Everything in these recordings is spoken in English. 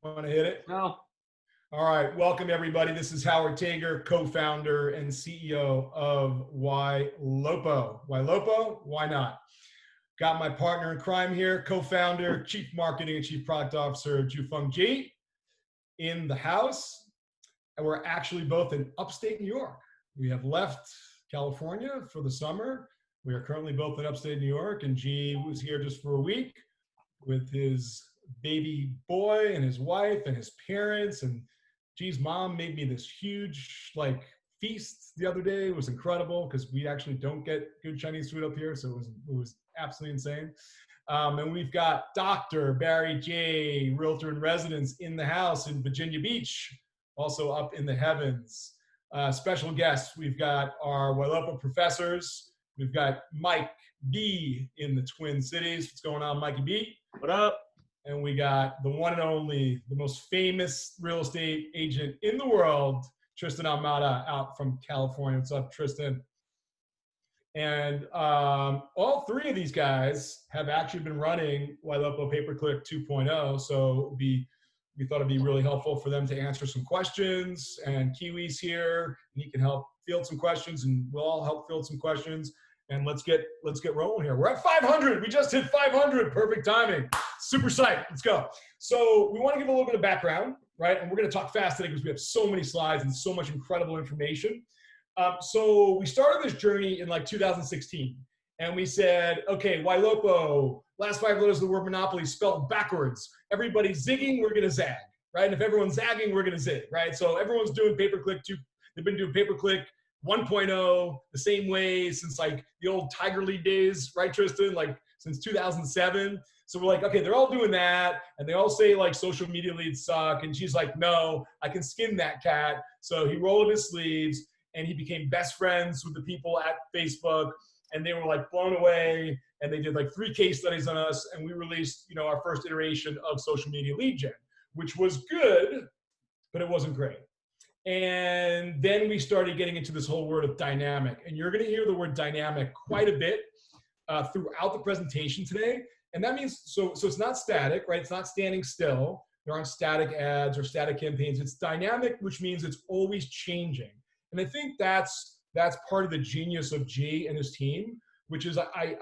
Want to hit it? No. All right. Welcome, everybody. This is Howard Tager, co-founder and CEO of Ylopo. Ylopo? Why not? Got my partner in crime here, co-founder, chief marketing and chief product officer, Jufeng Ji, in the house. And we're actually both in upstate New York. We have left California for the summer. We are currently both in upstate New York, and Ji was here just for a week with his baby boy and his wife and his parents. And G's mom made me this huge feast the other day. It was incredible because we actually don't get good Chinese food up here, so it was absolutely insane. And we've got Dr. Barry J, realtor in residence, in the house in Virginia Beach, also up in the heavens. Special guests, we've got our Ylopo professors. We've got Mike B in the Twin Cities. What's going on, Mikey B? What up? And we got the one and only, the most famous real estate agent in the world, Tristan Almada, out from California. What's up, Tristan? And all three of these guys have actually been running Ylopo Pay-Per-Click 2.0. So we thought it'd be really helpful for them to answer some questions. And Kiwi's here, and he can help field some questions, and we'll all help field some questions. And let's get rolling here. We're at 500. We just hit 500. Perfect timing. Super psyched. Let's go. So we want to give a little bit of background, right? And we're going to talk fast today because we have so many slides and so much incredible information. So we started this journey in 2016, and we said, okay, Ylopo, last 5 letters of the word monopoly spelled backwards. Everybody's zigging, we're going to zag, right? And if everyone's zagging, we're going to zig, right? So everyone's doing pay-per-click 2. They've been doing pay-per-click 1.0 the same way since the old Tiger League days, right, Tristan? Since 2007. So we're okay, they're all doing that, and they all say social media leads suck. And she's like, no, I can skin that cat. So he rolled up his sleeves, and he became best friends with the people at Facebook, and they were blown away. And they did 3 case studies on us, and we released our first iteration of social media lead gen, which was good, but it wasn't great. And then we started getting into this whole word of dynamic. And you're going to hear the word dynamic quite a bit throughout the presentation today. And that means, so it's not static, right? It's not standing still. There aren't static ads or static campaigns. It's dynamic, which means it's always changing. And I think that's part of the genius of G and his team, which is I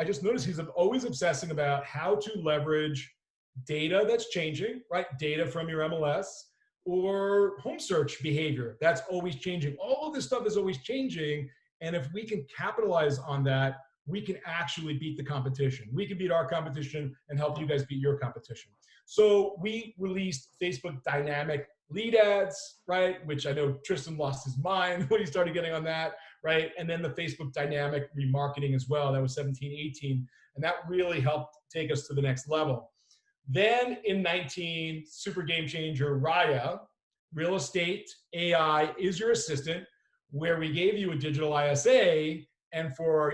just noticed he's always obsessing about how to leverage data that's changing, right? Data from your MLS, or home search behavior. That's always changing. All of this stuff is always changing. And if we can capitalize on that, we can actually beat the competition. We can beat our competition and help you guys beat your competition. So we released Facebook dynamic lead ads, right? Which I know Tristan lost his mind when he started getting on that, right? And then the Facebook dynamic remarketing as well. That was 17, 18. And that really helped take us to the next level. Then in 19, super game changer, Raya, real estate AI is your assistant, where we gave you a digital ISA, and for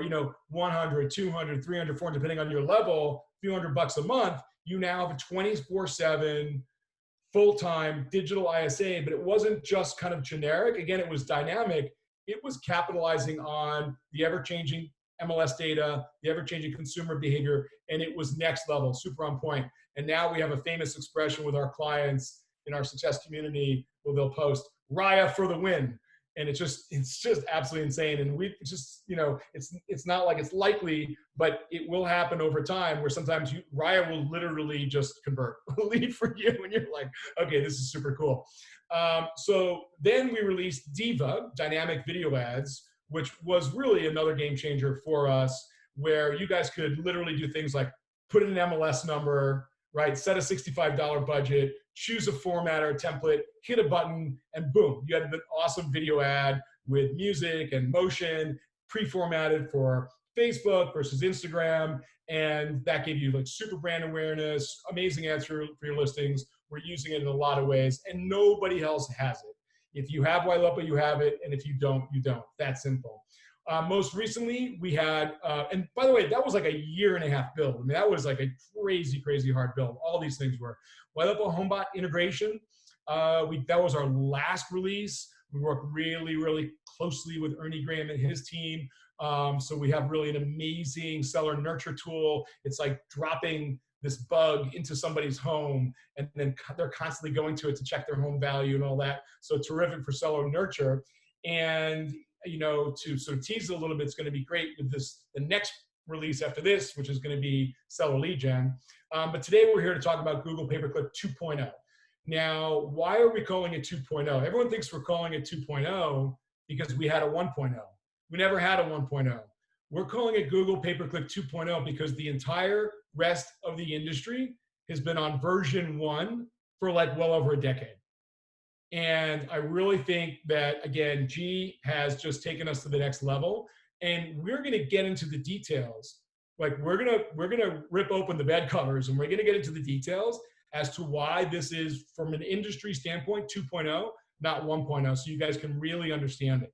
100, 200, 300, 400, depending on your level, a few $100 a month, you now have a 24/7 full-time digital ISA. But it wasn't just kind of generic. Again, it was dynamic. It was capitalizing on the ever-changing MLS data, the ever-changing consumer behavior, and it was next level, super on point. And now we have a famous expression with our clients in our success community where they'll post Raya for the win. And it's just absolutely insane. And we just, it's not like it's likely, but it will happen over time, where sometimes Raya will literally just convert a lead for you. And you're like, okay, this is super cool. So then we released Diva, dynamic video ads, which was really another game changer for us, where you guys could literally do things like put in an MLS number, right? Set a $65 budget, choose a format or a template, hit a button, and boom, you had an awesome video ad with music and motion, pre-formatted for Facebook versus Instagram. And that gave you super brand awareness, amazing ads for your listings. We're using it in a lot of ways, and nobody else has it. If you have Ylopo, you have it. And if you don't, you don't. That simple. Most recently, we had, and by the way, that was a 1.5-year build. I mean, that was a crazy, crazy hard build. All these things were. Ylopo HomeBot integration, that was our last release. We work really, really closely with Ernie Graham and his team. So we have really an amazing seller nurture tool. It's like dropping this bug into somebody's home, and then they're constantly going to it to check their home value and all that. So terrific for seller nurture. And to sort of tease it a little bit, it's going to be great with the next release after this, which is going to be seller lead gen. But today we're here to talk about Google Pay-Per-Click 2.0. Now, why are we calling it 2.0? Everyone thinks we're calling it 2.0 because we had a 1.0. We never had a 1.0. We're calling it Google Pay-Per-Click 2.0 because the entire rest of the industry has been on version 1 for like well over a decade. And I really think that, again, G has just taken us to the next level, and we're going to get into the details. Like we're gonna rip open the bed covers, and we're going to get into the details as to why this is, from an industry standpoint, 2.0, not 1.0, so you guys can really understand it.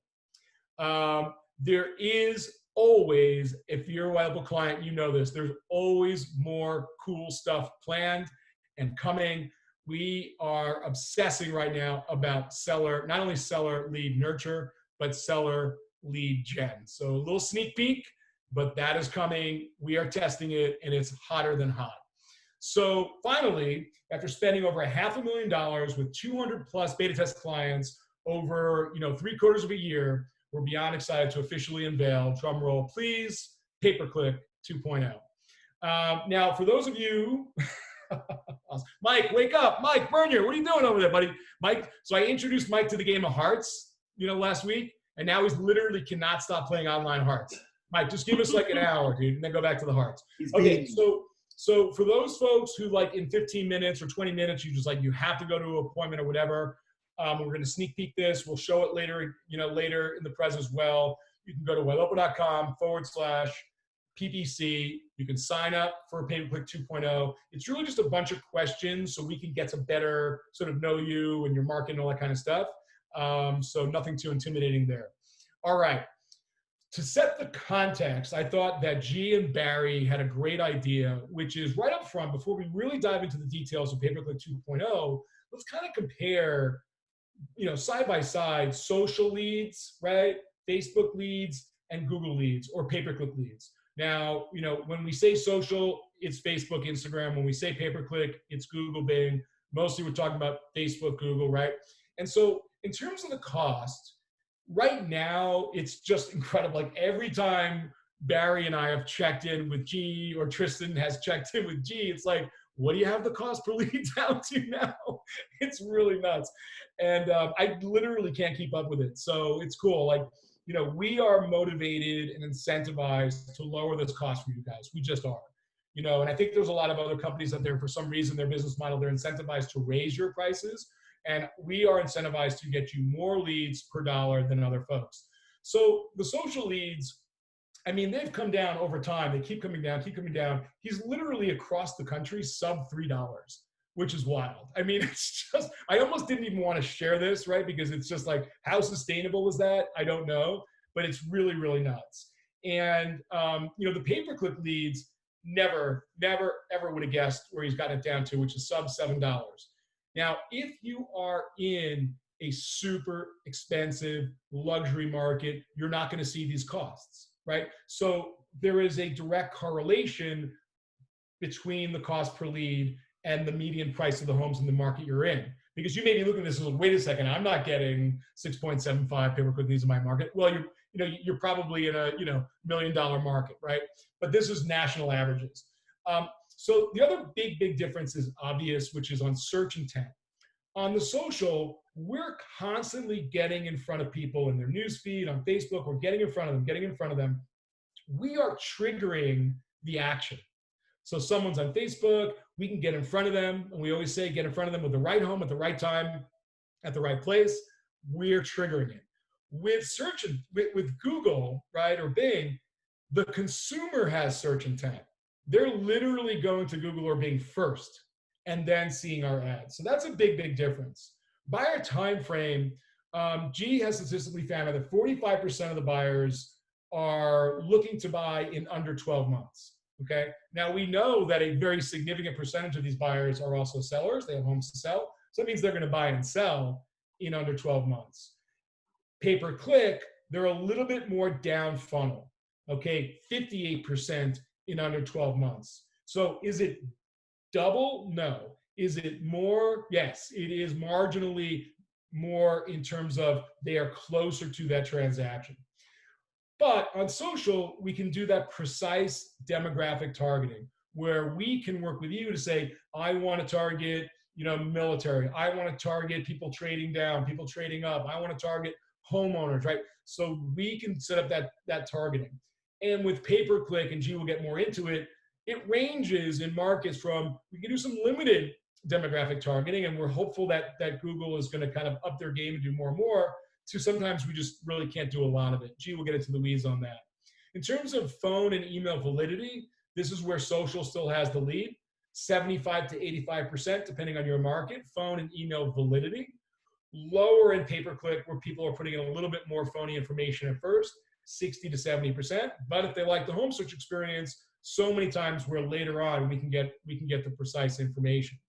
There is always, if you're a Ylopo client, you know this, there's always more cool stuff planned and coming. We are obsessing right now about not only seller lead nurture, but seller lead gen. So a little sneak peek, but that is coming. We are testing it, and it's hotter than hot. So finally, after spending over $500,000 with 200 plus beta test clients over 3/4 of a year, we're beyond excited to officially unveil, drum roll please, Pay-Per-Click 2.0. Now, for those of you, Mike, wake up. Mike Bernier, what are you doing over there, buddy? Mike, so I introduced Mike to the game of hearts, last week, and now he's literally cannot stop playing online hearts. Mike, just give us like an hour, dude, and then go back to the hearts. Okay, so for those folks who like in 15 minutes or 20 minutes, you have to go to an appointment or whatever, we're going to sneak peek this. We'll show it later, later in the press as well. You can go to ylopo.com/PPC. You can sign up for Pay-Per-Click 2.0. It's really just a bunch of questions so we can get to better sort of know you and your market and all that kind of stuff. So nothing too intimidating there. All right. To set the context, I thought that G and Barry had a great idea, which is right up front, before we really dive into the details of Pay-Per-Click 2.0, let's kind of compare, side by side, social leads, right? Facebook leads and Google leads, or Pay-Per-Click leads. Now, when we say social, it's Facebook, Instagram. When we say pay-per-click, it's Google, Bing. Mostly we're talking about Facebook, Google, right? And so in terms of the cost, right now, it's just incredible. Like every time Barry and I have checked in with G, or Tristan has checked in with G, it's like, what do you have the cost per lead down to now? It's really nuts. And I literally can't keep up with it. So it's cool. Like, we are motivated and incentivized to lower this cost for you guys. We just are. And I think there's a lot of other companies out there, for some reason, their business model, they're incentivized to raise your prices. And we are incentivized to get you more leads per dollar than other folks. So the social leads, they've come down over time. They keep coming down, keep coming down. He's literally across the country sub $3, which is wild. It's just, I almost didn't even want to share this, right? Because it's just like, how sustainable is that? I don't know, but it's really, really nuts. And, the pay-per-click leads, never, ever would have guessed where he's gotten it down to, which is sub $7. Now, if you are in a super expensive luxury market, you're not going to see these costs, right? So there is a direct correlation between the cost per lead and the median price of the homes in the market you're in. Because you may be looking at this as, wait a second, I'm not getting 6.75 pay-per-click leads in my market. Well, you're probably in a $1 million market, right? But this is national averages. So the other big difference is obvious, which is on search intent. On the social, we're constantly getting in front of people in their newsfeed, on Facebook, we're getting in front of them. We are triggering the action. So someone's on Facebook, we can get in front of them, and we always say get in front of them with the right home at the right time, at the right place. We're triggering it. With search, with Google, right, or Bing, the consumer has search intent. They're literally going to Google or Bing first and then seeing our ads. So that's a big difference. Buyer time frame, G has statistically found that 45% of the buyers are looking to buy in under 12 months. Okay. Now we know that a very significant percentage of these buyers are also sellers. They have homes to sell. So that means they're going to buy and sell in under 12 months. Pay-per-click, they're a little bit more down funnel. Okay. 58% in under 12 months. So is it Double? No. Is it more? Yes, it is marginally more in terms of they are closer to that transaction. But on social, we can do that precise demographic targeting where we can work with you to say, I want to target, military. I want to target people trading down, people trading up. I want to target homeowners, right? So we can set up that targeting. And with pay-per-click, and G will get more into it, it ranges in markets from, we can do some limited demographic targeting, and we're hopeful that Google is going to kind of up their game and do more and more, to sometimes we just really can't do a lot of it. G will get into the weeds on that. In terms of phone and email validity, this is where social still has the lead, 75 to 85%, depending on your market, phone and email validity. Lower in pay-per-click, where people are putting in a little bit more phony information at first, 60 to 70%. But if they like the home search experience, so many times where later on we can get the precise information.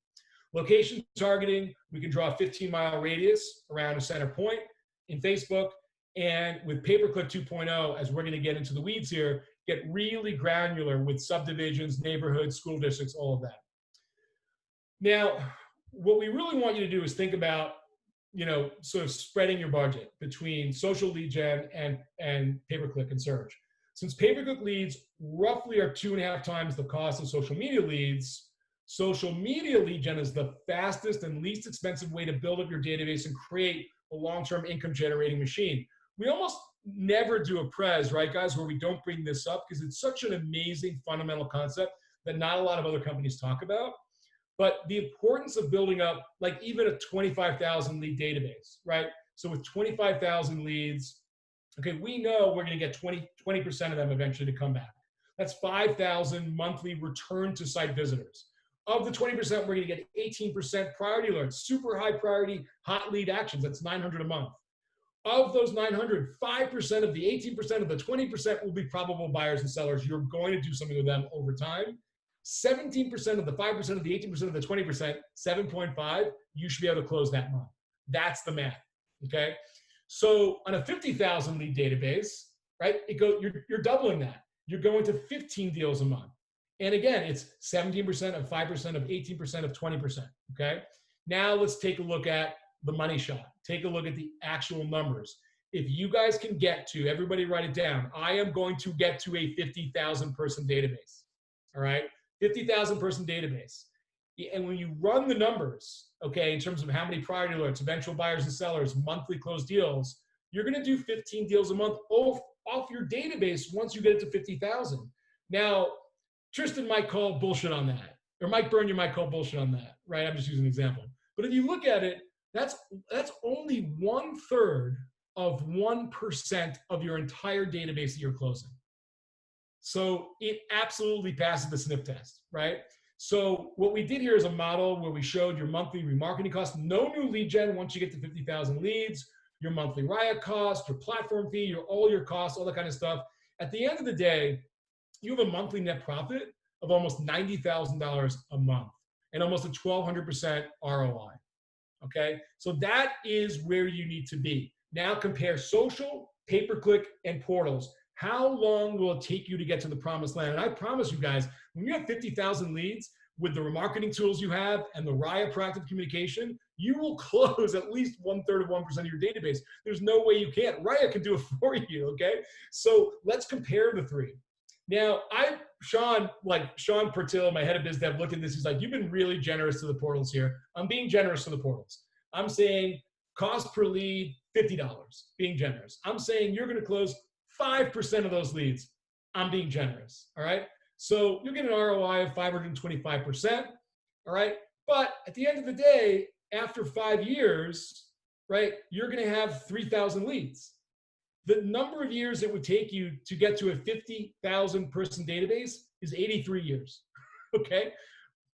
Location targeting, we can draw a 15-mile radius around a center point in Facebook. And with pay-per-click 2.0, as we're going to get into the weeds here, get really granular with subdivisions, neighborhoods, school districts, all of that. Now, what we really want you to do is think about, sort of spreading your budget between social lead gen and pay-per-click and search. Since pay-per-click leads roughly are 2.5 times the cost of social media leads, social media lead gen is the fastest and least expensive way to build up your database and create a long-term income generating machine. We almost never do a prez, right, guys, where we don't bring this up because it's such an amazing fundamental concept that not a lot of other companies talk about. But the importance of building up like even a 25,000 lead database, right? So with 25,000 leads, okay, we know we're going to get 20% of them eventually to come back. That's 5,000 monthly return to site visitors. Of the 20%, we're going to get 18% priority alerts, super high priority, hot lead actions. That's 900 a month. Of those 900, 5% of the 18% of the 20% will be probable buyers and sellers. You're going to do something with them over time. 17% of the 5% of the 18% of the 20%, 7.5, you should be able to close that month. That's the math, okay? So on a 50,000 lead database, right, you're doubling that. You're going to 15 deals a month. And again, it's 17% of 5% of 18% of 20%, okay? Now let's take a look at the money shot. Take a look at the actual numbers. If you guys can get to, everybody write it down, I am going to get to a 50,000 person database, all right? 50,000 person database. And when you run the numbers, okay, in terms of how many priority alerts, eventual buyers and sellers, monthly closed deals, you're gonna do 15 deals a month off your database once you get it to 50,000. Now, Tristan might call bullshit on that, or Mike Byrne, you might call bullshit on that, right? I'm just using an example. But if you look at it, that's only 1/3 of 1% of your entire database that you're closing. So it absolutely passes the sniff test, right? So what we did here is a model where we showed your monthly remarketing cost, no new lead gen once you get to 50,000 leads, your monthly riot cost, your platform fee, all your costs, all that kind of stuff. At the end of the day, you have a monthly net profit of almost $90,000 a month and almost a 1,200% ROI, okay? So that is where you need to be. Now compare social, pay-per-click, and portals. How long will it take you to get to the promised land? And I promise you guys, when you have 50,000 leads with the remarketing tools you have and the RIA proactive communication, you will close at least 1/3 of 1% of your database. There's no way you can't. RIA can do it for you, okay? So let's compare the three. Now, Sean Pertil, my head of biz dev, looked at this. He's like, you've been really generous to the portals here. I'm being generous to the portals. I'm saying cost per lead, $50, being generous. I'm saying you're going to close 5% of those leads. I'm being generous, all right? So you'll get an ROI of 525%, all right? But at the end of the day, after 5 years, right, you're going to have 3,000 leads. The number of years it would take you to get to a 50,000 person database is 83 years, okay?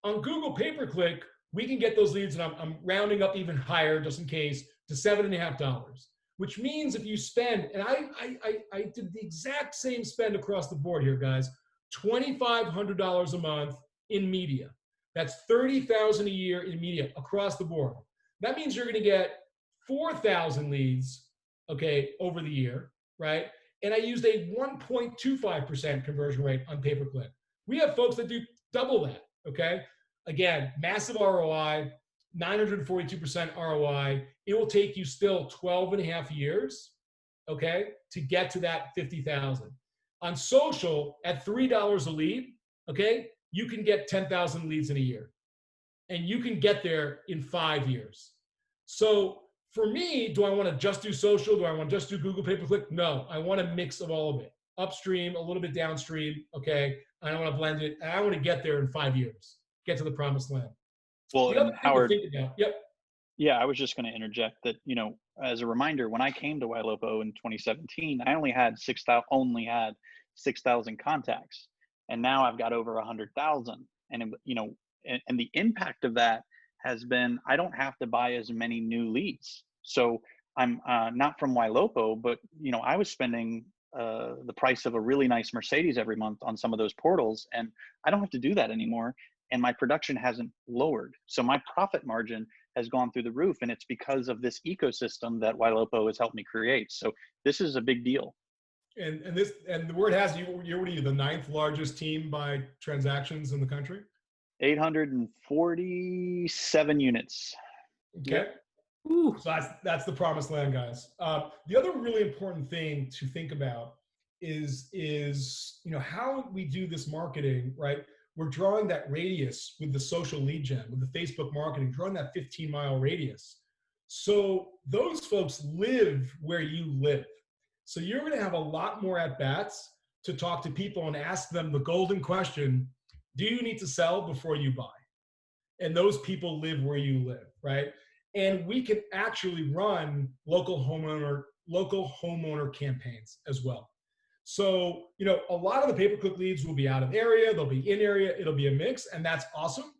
On Google pay-per-click, we can get those leads, and I'm rounding up even higher just in case, to $7.50, which means if you spend, and I did the exact same spend across the board here, guys, $2,500 a month in media. That's $30,000 a year in media across the board. That means you're gonna get 4,000 leads, okay, over the year, right? And I used a 1.25% conversion rate on pay-per-click. We have folks that do double that, okay? Again, massive ROI, 942% ROI. It will take you still 12 and a half years, okay, to get to that 50,000. On social, at $3 a lead, okay, you can get 10,000 leads in a year. And you can get there in 5 years. So for me, do I want to just do social? Do I want to just do Google pay-per-click? No, I want a mix of all of it. Upstream, a little bit downstream, okay? I want to blend it, and I want to get there in 5 years, get to the promised land. Well, The other and thing to Howard, think about, yep. yeah, I was just going to interject that, as a reminder, when I came to Ylopo in 2017, I only had 6,000 contacts, and now I've got over 100,000. And and the impact of that has been I don't have to buy as many new leads. So I'm not from Ylopo, but I was spending the price of a really nice Mercedes every month on some of those portals, and I don't have to do that anymore. And my production hasn't lowered, so my profit margin has gone through the roof, and it's because of this ecosystem that Ylopo has helped me create. So this is a big deal. And the word has you're what are you, the 9th largest team by transactions in the country? 847 units. Okay. Yep. So that's the promised land, guys. The other really important thing to think about is how we do this marketing, right? We're drawing that radius with the social lead gen, with the Facebook marketing, drawing that 15-mile radius. So those folks live where you live. So you're going to have a lot more at-bats to talk to people and ask them the golden question: do you need to sell before you buy? And those people live where you live, right? And we can actually run local homeowner campaigns as well. So, a lot of the pay-per-click leads will be out of area, they'll be in area, it'll be a mix, and that's awesome.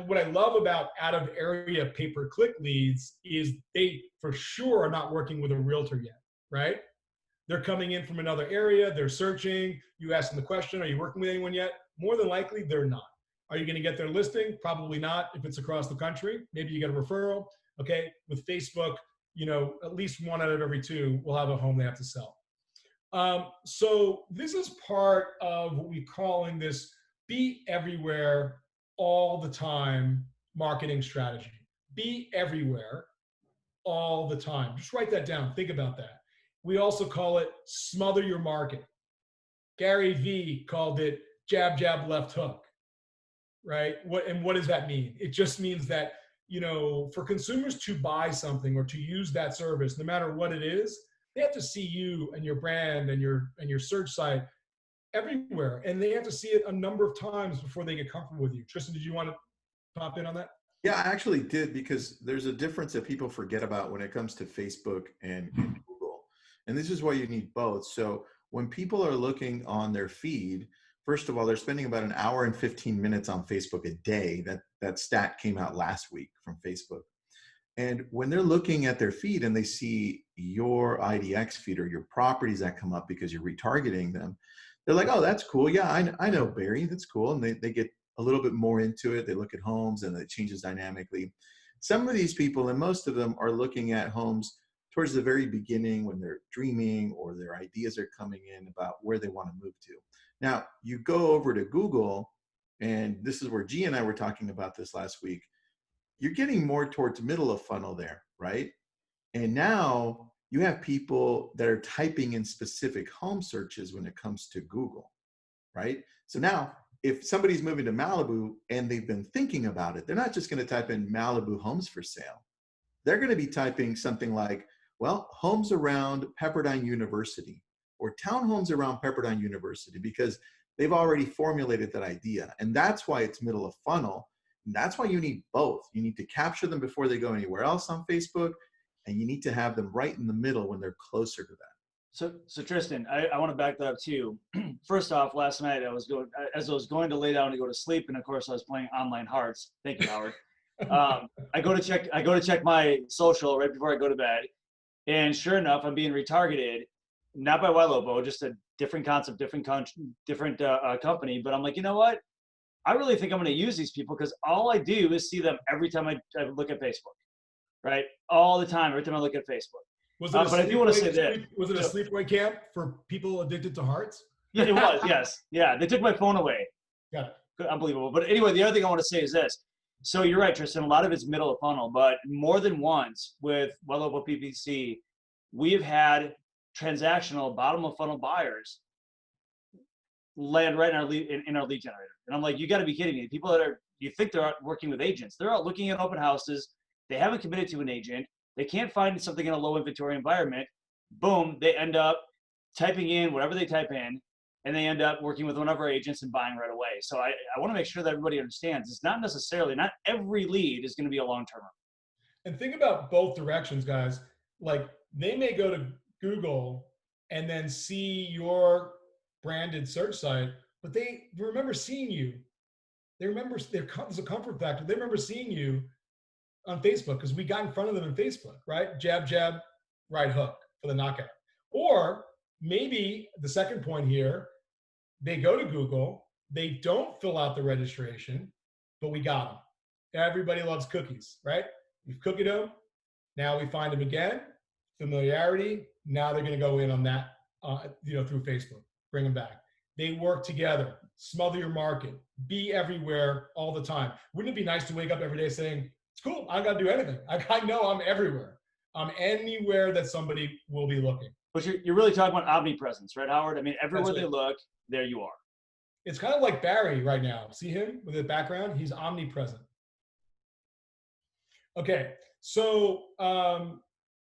What I love about out of area pay-per-click leads is they for sure are not working with a realtor yet, right? They're coming in from another area, they're searching, you ask them the question, are you working with anyone yet? More than likely, they're not. Are you going to get their listing? Probably not if it's across the country. Maybe you get a referral, okay? With Facebook, at least 1 out of every 2 will have a home they have to sell. So this is part of what we're calling this be everywhere all the time marketing strategy. Be everywhere all the time. Just write that down. Think about that. We also call it smother your market. Gary Vee called it jab, jab, left hook, right? What does that mean? It just means that, for consumers to buy something or to use that service, no matter what it is, they have to see you and your brand and your search site everywhere. And they have to see it a number of times before they get comfortable with you. Tristan, did you want to pop in on that? Yeah, I actually did, because there's a difference that people forget about when it comes to Facebook and Google. And this is why you need both. So when people are looking on their feed, first of all, they're spending about 1 hour and 15 minutes on Facebook a day. That stat came out last week from Facebook. And when they're looking at their feed and they see your IDX feed or your properties that come up because you're retargeting them, they're like, oh, that's cool. Yeah, I know Barry. That's cool. And they get a little bit more into it. They look at homes and it changes dynamically. Some of these people, and most of them, are looking at homes towards the very beginning when they're dreaming or their ideas are coming in about where they want to move to. Now, you go over to Google, and this is where G and I were talking about this last week. You're getting more towards middle of funnel there, right? And now you have people that are typing in specific home searches when it comes to Google, right? So now if somebody's moving to Malibu and they've been thinking about it, they're not just going to type in Malibu homes for sale. They're going to be typing something like, well, homes around Pepperdine University or townhomes around Pepperdine University, because they've already formulated that idea. And that's why it's middle of funnel. And that's why you need both. You need to capture them before they go anywhere else on Facebook, and you need to have them right in the middle when they're closer to that. So Tristan, I want to back that up too. First off, last night as I was going to lay down to go to sleep, and of course I was playing Online Hearts. Thank you, Howard. I go to check my social right before I go to bed, and sure enough, I'm being retargeted, not by Ylopo, just a different concept, different company. But I'm like, you know what? I really think I'm going to use these people, because all I do is see them every time I look at Facebook, right? All the time, every time I look at Facebook. Was it but I do want to say that. Was it a sleepaway camp for people addicted to hearts? Yeah, it was. Yes. Yeah. They took my phone away. Got it. unbelievable. But anyway, the other thing I want to say is this. So you're right, Tristan. A lot of it's middle of funnel, but more than once with Ylopo PPC, we've had transactional bottom of funnel buyers land right in our lead generator. And I'm like, you got to be kidding me. People that you think they're out working with agents, they're out looking at open houses. They haven't committed to an agent. They can't find something in a low inventory environment. Boom, they end up typing in whatever they type in, and they end up working with one of our agents and buying right away. So I want to make sure that everybody understands it's not every lead is going to be a long-termer. And think about both directions, guys. Like, they may go to Google and then see your branded search site, but they remember seeing you. They remember, there's a comfort factor. They remember seeing you on Facebook because we got in front of them in Facebook, right? Jab, jab, right hook for the knockout. Or maybe the second point here, they go to Google, they don't fill out the registration, but we got them. Everybody loves cookies, right? We've cookied them. Now we find them again, familiarity. Now they're going to go in on that, through Facebook, bring them back. They work together, smother your market, be everywhere all the time. Wouldn't it be nice to wake up every day saying, it's cool, I don't got to do anything. I know I'm everywhere. I'm anywhere that somebody will be looking. But you're really talking about omnipresence, right, Howard? I mean, everywhere they look, there you are. It's kind of like Barry right now. See him with the background? He's omnipresent. Okay, so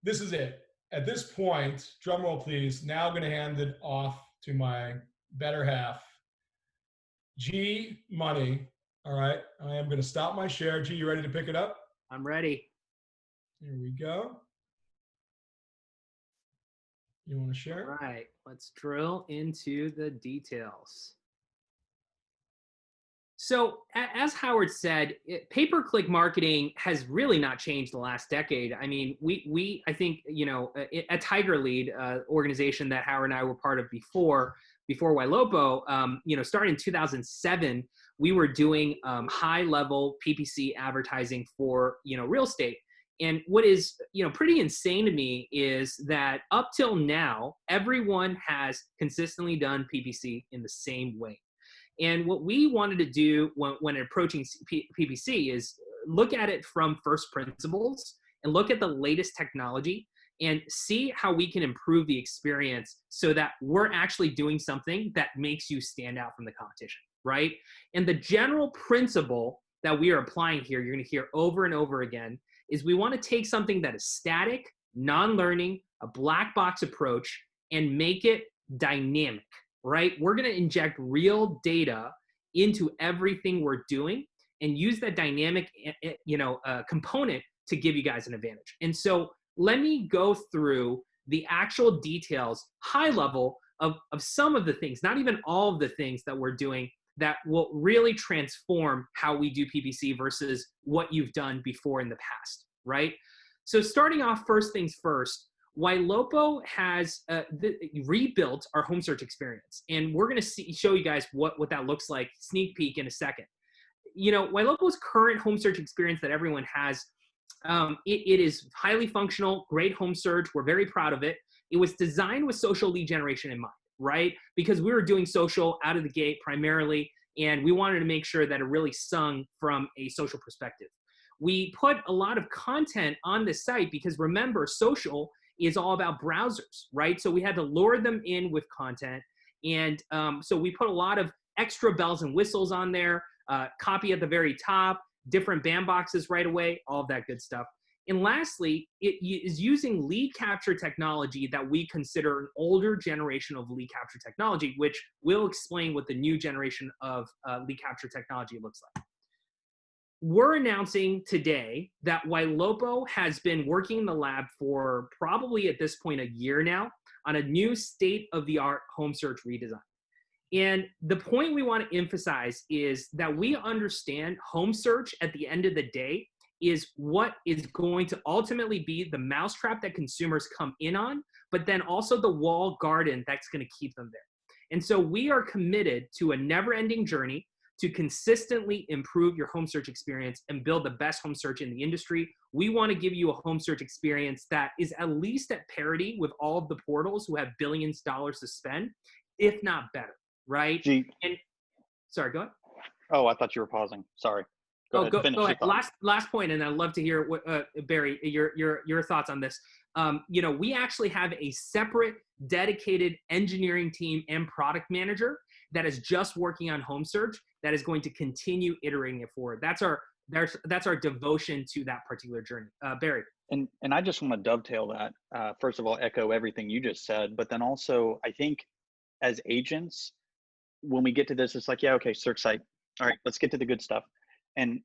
this is it. At this point, drum roll please, now I'm going to hand it off to my better half, G Money. All right, I am going to stop my share. G, you ready to pick it up? I'm ready. Here we go. You want to share? All right, let's drill into the details. So as Howard said, pay-per-click marketing has really not changed the last decade. I mean, I think, a Tiger Lead organization that Howard and I were part of before Ylopo, starting in 2007, we were doing high-level PPC advertising for, real estate. And what is, pretty insane to me is that up till now, everyone has consistently done PPC in the same way. And what we wanted to do when approaching PPC is look at it from first principles and look at the latest technology and see how we can improve the experience so that we're actually doing something that makes you stand out from the competition, right? And the general principle that we are applying here, you're going to hear over and over again, is we want to take something that is static, non-learning, a black box approach, and make it dynamic. Right? We're going to inject real data into everything we're doing and use that dynamic, component to give you guys an advantage. And so let me go through the actual details, high level of some of the things, not even all of the things that we're doing that will really transform how we do PPC versus what you've done before in the past, right? So starting off, first things first, Ylopo has rebuilt our home search experience, and we're going to show you guys what that looks like, sneak peek in a second. Ylopo's current home search experience that everyone has, it is highly functional, great home search. We're very proud of it. It was designed with social lead generation in mind, right? Because we were doing social out of the gate primarily, and we wanted to make sure that it really sung from a social perspective. We put a lot of content on the site because remember, social is all about browsers, right? So we had to lure them in with content. And so we put a lot of extra bells and whistles on there, copy at the very top, different bandboxes right away, all of that good stuff. And lastly, it is using lead capture technology that we consider an older generation of lead capture technology, which will explain what the new generation of lead capture technology looks like. We're announcing today that Ylopo has been working in the lab for probably at this point a year now on a new state-of-the-art home search redesign. And the point we want to emphasize is that we understand home search at the end of the day is what is going to ultimately be the mousetrap that consumers come in on, but then also the walled garden that's going to keep them there. And so we are committed to a never-ending journey to consistently improve your home search experience and build the best home search in the industry. We want to give you a home search experience that is at least at parity with all of the portals who have billions of dollars to spend, if not better, right? Gee, And sorry, go ahead. Oh, I thought you were pausing. Sorry. Go ahead. Finish Go your ahead. thought. Last point, and I'd love to hear what, Barry, your thoughts on this. We actually have a separate, dedicated engineering team and product manager that is just working on home search that is going to continue iterating it forward. That's our devotion to that particular journey. Barry. And I just want to dovetail that. First of all, echo everything you just said, but then also I think as agents, when we get to this, it's like, yeah, okay, search site. All right, let's get to the good stuff. And,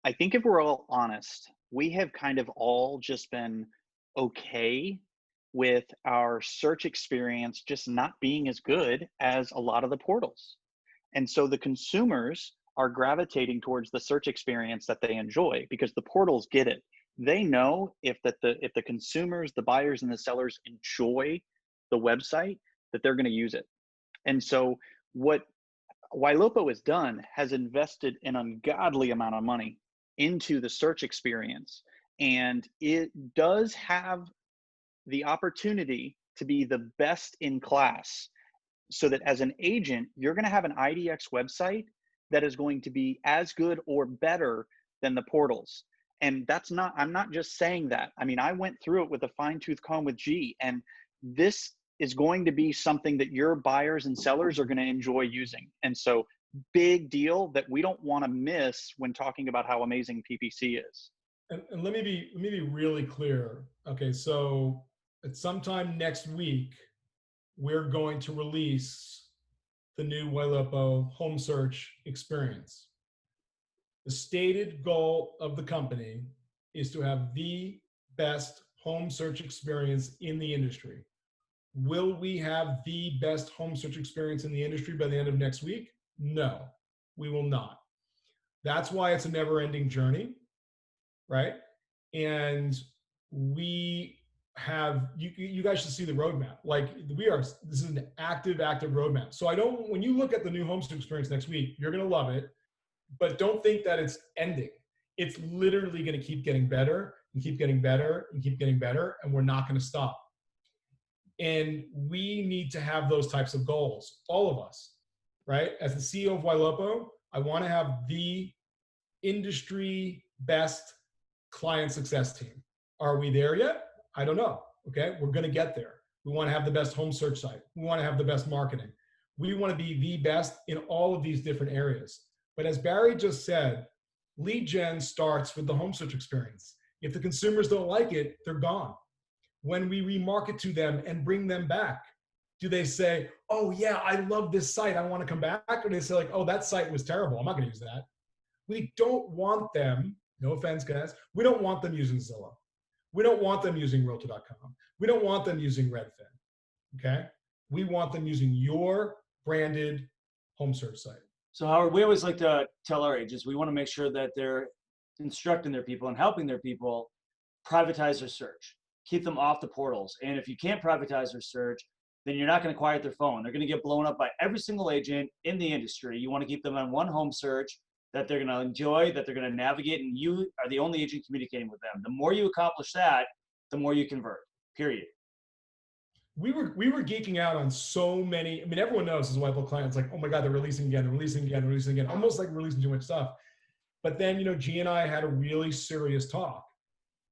I think if we're all honest, we have kind of all just been okay with our search experience just not being as good as a lot of the portals. And so the consumers are gravitating towards the search experience that they enjoy because the portals get it. They know if the consumers, the buyers and the sellers enjoy the website, that they're going to use it. And so what Ylopo has done has invested an ungodly amount of money into the search experience. And it does have the opportunity to be the best in class, so that as an agent, you're going to have an IDX website that is going to be as good or better than the portals. And I'm not just saying that. I mean, I went through it with a fine tooth comb with G, and this is going to be something that your buyers and sellers are going to enjoy using. And so big deal that we don't want to miss when talking about how amazing PPC is. And let me be really clear. Okay, so at sometime next week, we're going to release the new Ylopo home search experience. The stated goal of the company is to have the best home search experience in the industry. Will we have the best home search experience in the industry by the end of next week? No, we will not. That's why it's a never-ending journey, right? And we have, you guys should see the roadmap. Like this is an active roadmap. So when you look at the new home search experience next week, you're gonna love it, but don't think that it's ending. It's literally gonna keep getting better and keep getting better and keep getting better, and we're not gonna stop. And we need to have those types of goals, all of us, right? As the CEO of Ylopo, I want to have the industry best client success team. Are we there yet? I don't know. Okay, we're going to get there. We want to have the best home search site. We want to have the best marketing. We want to be the best in all of these different areas. But as Barry just said, lead gen starts with the home search experience. If the consumers don't like it, they're gone. When we remarket to them and bring them back, do they say, oh yeah, I love this site, I want to come back? Or they say like, oh, that site was terrible, I'm not going to use that. We don't want them, no offense guys, we don't want them using Zillow. We don't want them using Realtor.com. We don't want them using Redfin, okay? We want them using your branded home search site. So Howard, we always like to tell our agents, we want to make sure that they're instructing their people and helping their people privatize their search. Keep them off the portals. And if you can't privatize their search, then you're not going to quiet their phone. They're going to get blown up by every single agent in the industry. You want to keep them on one home search that they're going to enjoy, that they're going to navigate, and you are the only agent communicating with them. The more you accomplish that, the more you convert, period. We were geeking out on so many, I mean, everyone knows as a Ylopo client, it's like, oh my God, they're releasing again, almost like releasing too much stuff. But then, G and I had a really serious talk.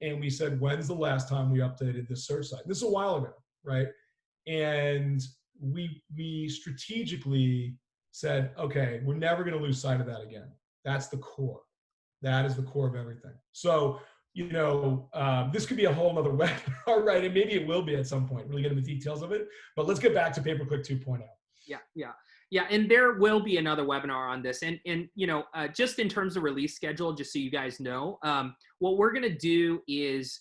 And we said, when's the last time we updated this search site? This is a while ago, right? And we strategically said, okay, we're never going to lose sight of that again. That's the core. That is the core of everything. So, this could be a whole nother webinar, right? And maybe it will be at some point, really get into the details of it. But let's get back to pay-per-click 2.0. Yeah, and there will be another webinar on this. And just in terms of release schedule, just so you guys know, what we're going to do is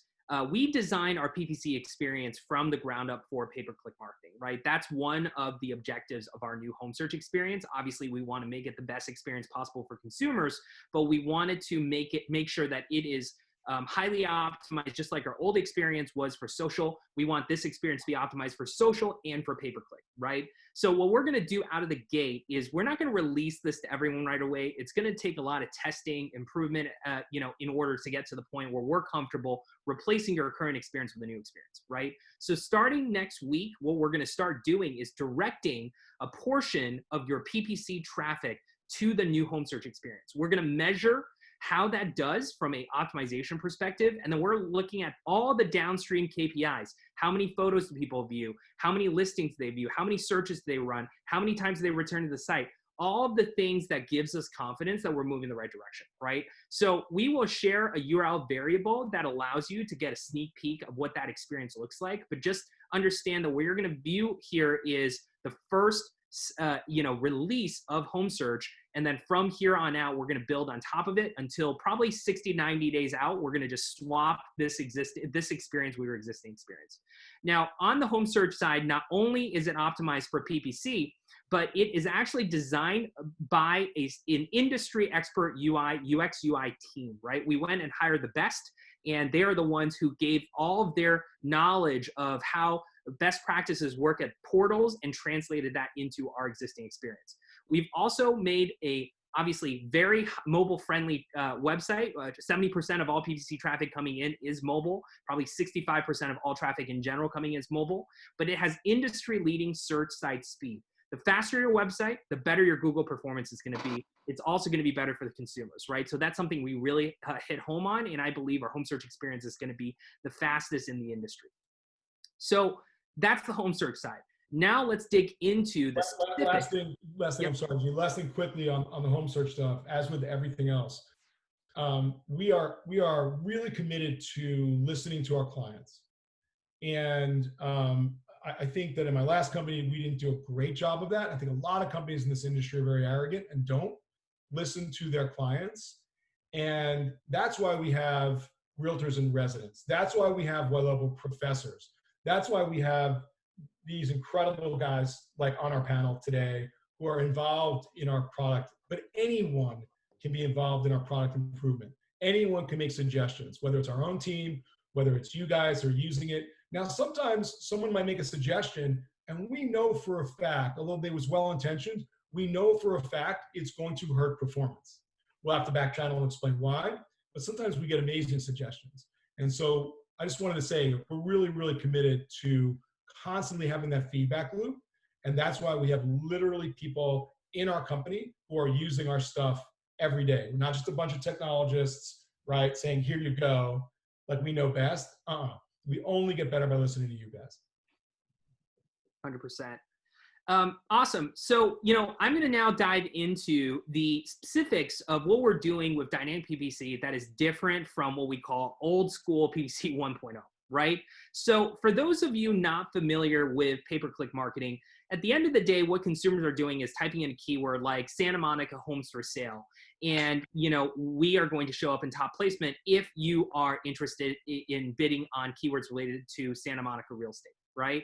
we design our PPC experience from the ground up for pay-per-click marketing, right? That's one of the objectives of our new home search experience. Obviously, we want to make it the best experience possible for consumers, but we wanted to make sure that it is highly optimized, just like our old experience was for social. We want this experience to be optimized for social and for pay-per-click, right? So what we're going to do out of the gate is we're not going to release this to everyone right away. It's going to take a lot of testing, improvement, in order to get to the point where we're comfortable replacing your current experience with a new experience, right? So starting next week, what we're going to start doing is directing a portion of your PPC traffic to the new home search experience. We're going to measure how that does from a optimization perspective. And then we're looking at all the downstream KPIs. How many photos do people view? How many listings do they view? How many searches do they run? How many times do they return to the site? All of the things that gives us confidence that we're moving in the right direction, right? So we will share a URL variable that allows you to get a sneak peek of what that experience looks like. But just understand that what you're going to view here is the first release of home search. And then from here on out, we're going to build on top of it until probably 60, 90 days out. We're going to just swap this experience with your existing experience. Now, on the home search side, not only is it optimized for PPC, but it is actually designed by an industry expert UX UI team, right? We went and hired the best, and they are the ones who gave all of their knowledge of how best practices work at portals and translated that into our existing experience. We've also made a obviously very mobile friendly website. 70% of all PPC traffic coming in is mobile. Probably 65% of all traffic in general coming in is mobile, but it has industry leading search site speed. The faster your website, the better your Google performance is going to be. It's also going to be better for the consumers, right? So that's something we really hit home on, and I believe our home search experience is going to be the fastest in the industry. So that's the home search side. Now let's dig into the last thing, I'm sorry, G. Last thing quickly on the home search stuff. As with everything else, we are really committed to listening to our clients, and I think that in my last company, we didn't do a great job of that. I think a lot of companies in this industry are very arrogant and don't listen to their clients. And that's why we have realtors in residence. That's why we have Ylopo professors. That's why we have these incredible guys like on our panel today who are involved in our product. But anyone can be involved in our product improvement. Anyone can make suggestions, whether it's our own team, whether it's you guys who are using it. Now, sometimes someone might make a suggestion, and we know for a fact, although they was well-intentioned, we know for a fact it's going to hurt performance. We'll have to back channel and explain why, but sometimes we get amazing suggestions. And so I just wanted to say we're really, really committed to constantly having that feedback loop, and that's why we have literally people in our company who are using our stuff every day. We're not just a bunch of technologists, right, saying, here you go, like we know best. We only get better by listening to you guys. 100%. Awesome. So, I'm going to now dive into the specifics of what we're doing with dynamic PPC that is different from what we call old school PPC 1.0, right? So for those of you not familiar with pay-per-click marketing, at the end of the day, what consumers are doing is typing in a keyword like Santa Monica homes for sale. And, we are going to show up in top placement if you are interested in bidding on keywords related to Santa Monica real estate, right?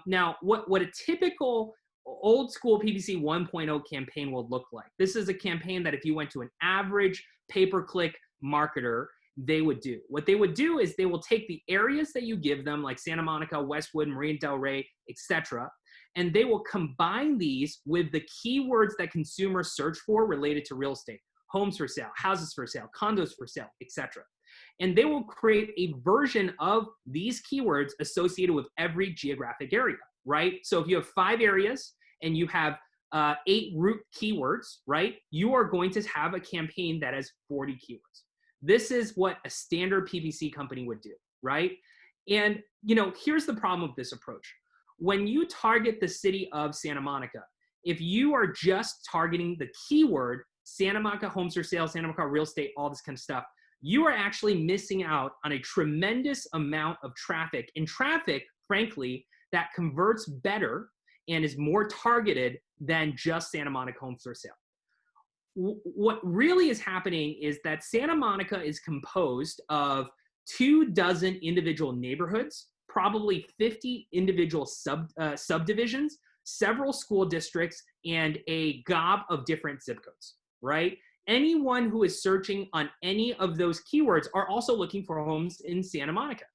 Now, what a typical old school PPC 1.0 campaign will look like. This is a campaign that if you went to an average pay-per-click marketer, they would do. What they would do is they will take the areas that you give them, like Santa Monica, Westwood, Marina Del Rey, etc., and they will combine these with the keywords that consumers search for related to real estate: homes for sale, houses for sale, condos for sale, etc. And they will create a version of these keywords associated with every geographic area, right? So if you have 5 areas and you have 8 root keywords, right, you are going to have a campaign that has 40 keywords. This is what a standard PPC company would do, right? And, here's the problem with this approach. When you target the city of Santa Monica, if you are just targeting the keyword Santa Monica homes for sale, Santa Monica real estate, all this kind of stuff, you are actually missing out on a tremendous amount of traffic, and traffic, frankly, that converts better and is more targeted than just Santa Monica homes for sale. What really is happening is that Santa Monica is composed of 24 individual neighborhoods, probably 50 individual subdivisions, several school districts, and a gob of different zip codes, right? Anyone who is searching on any of those keywords are also looking for homes in Santa Monica.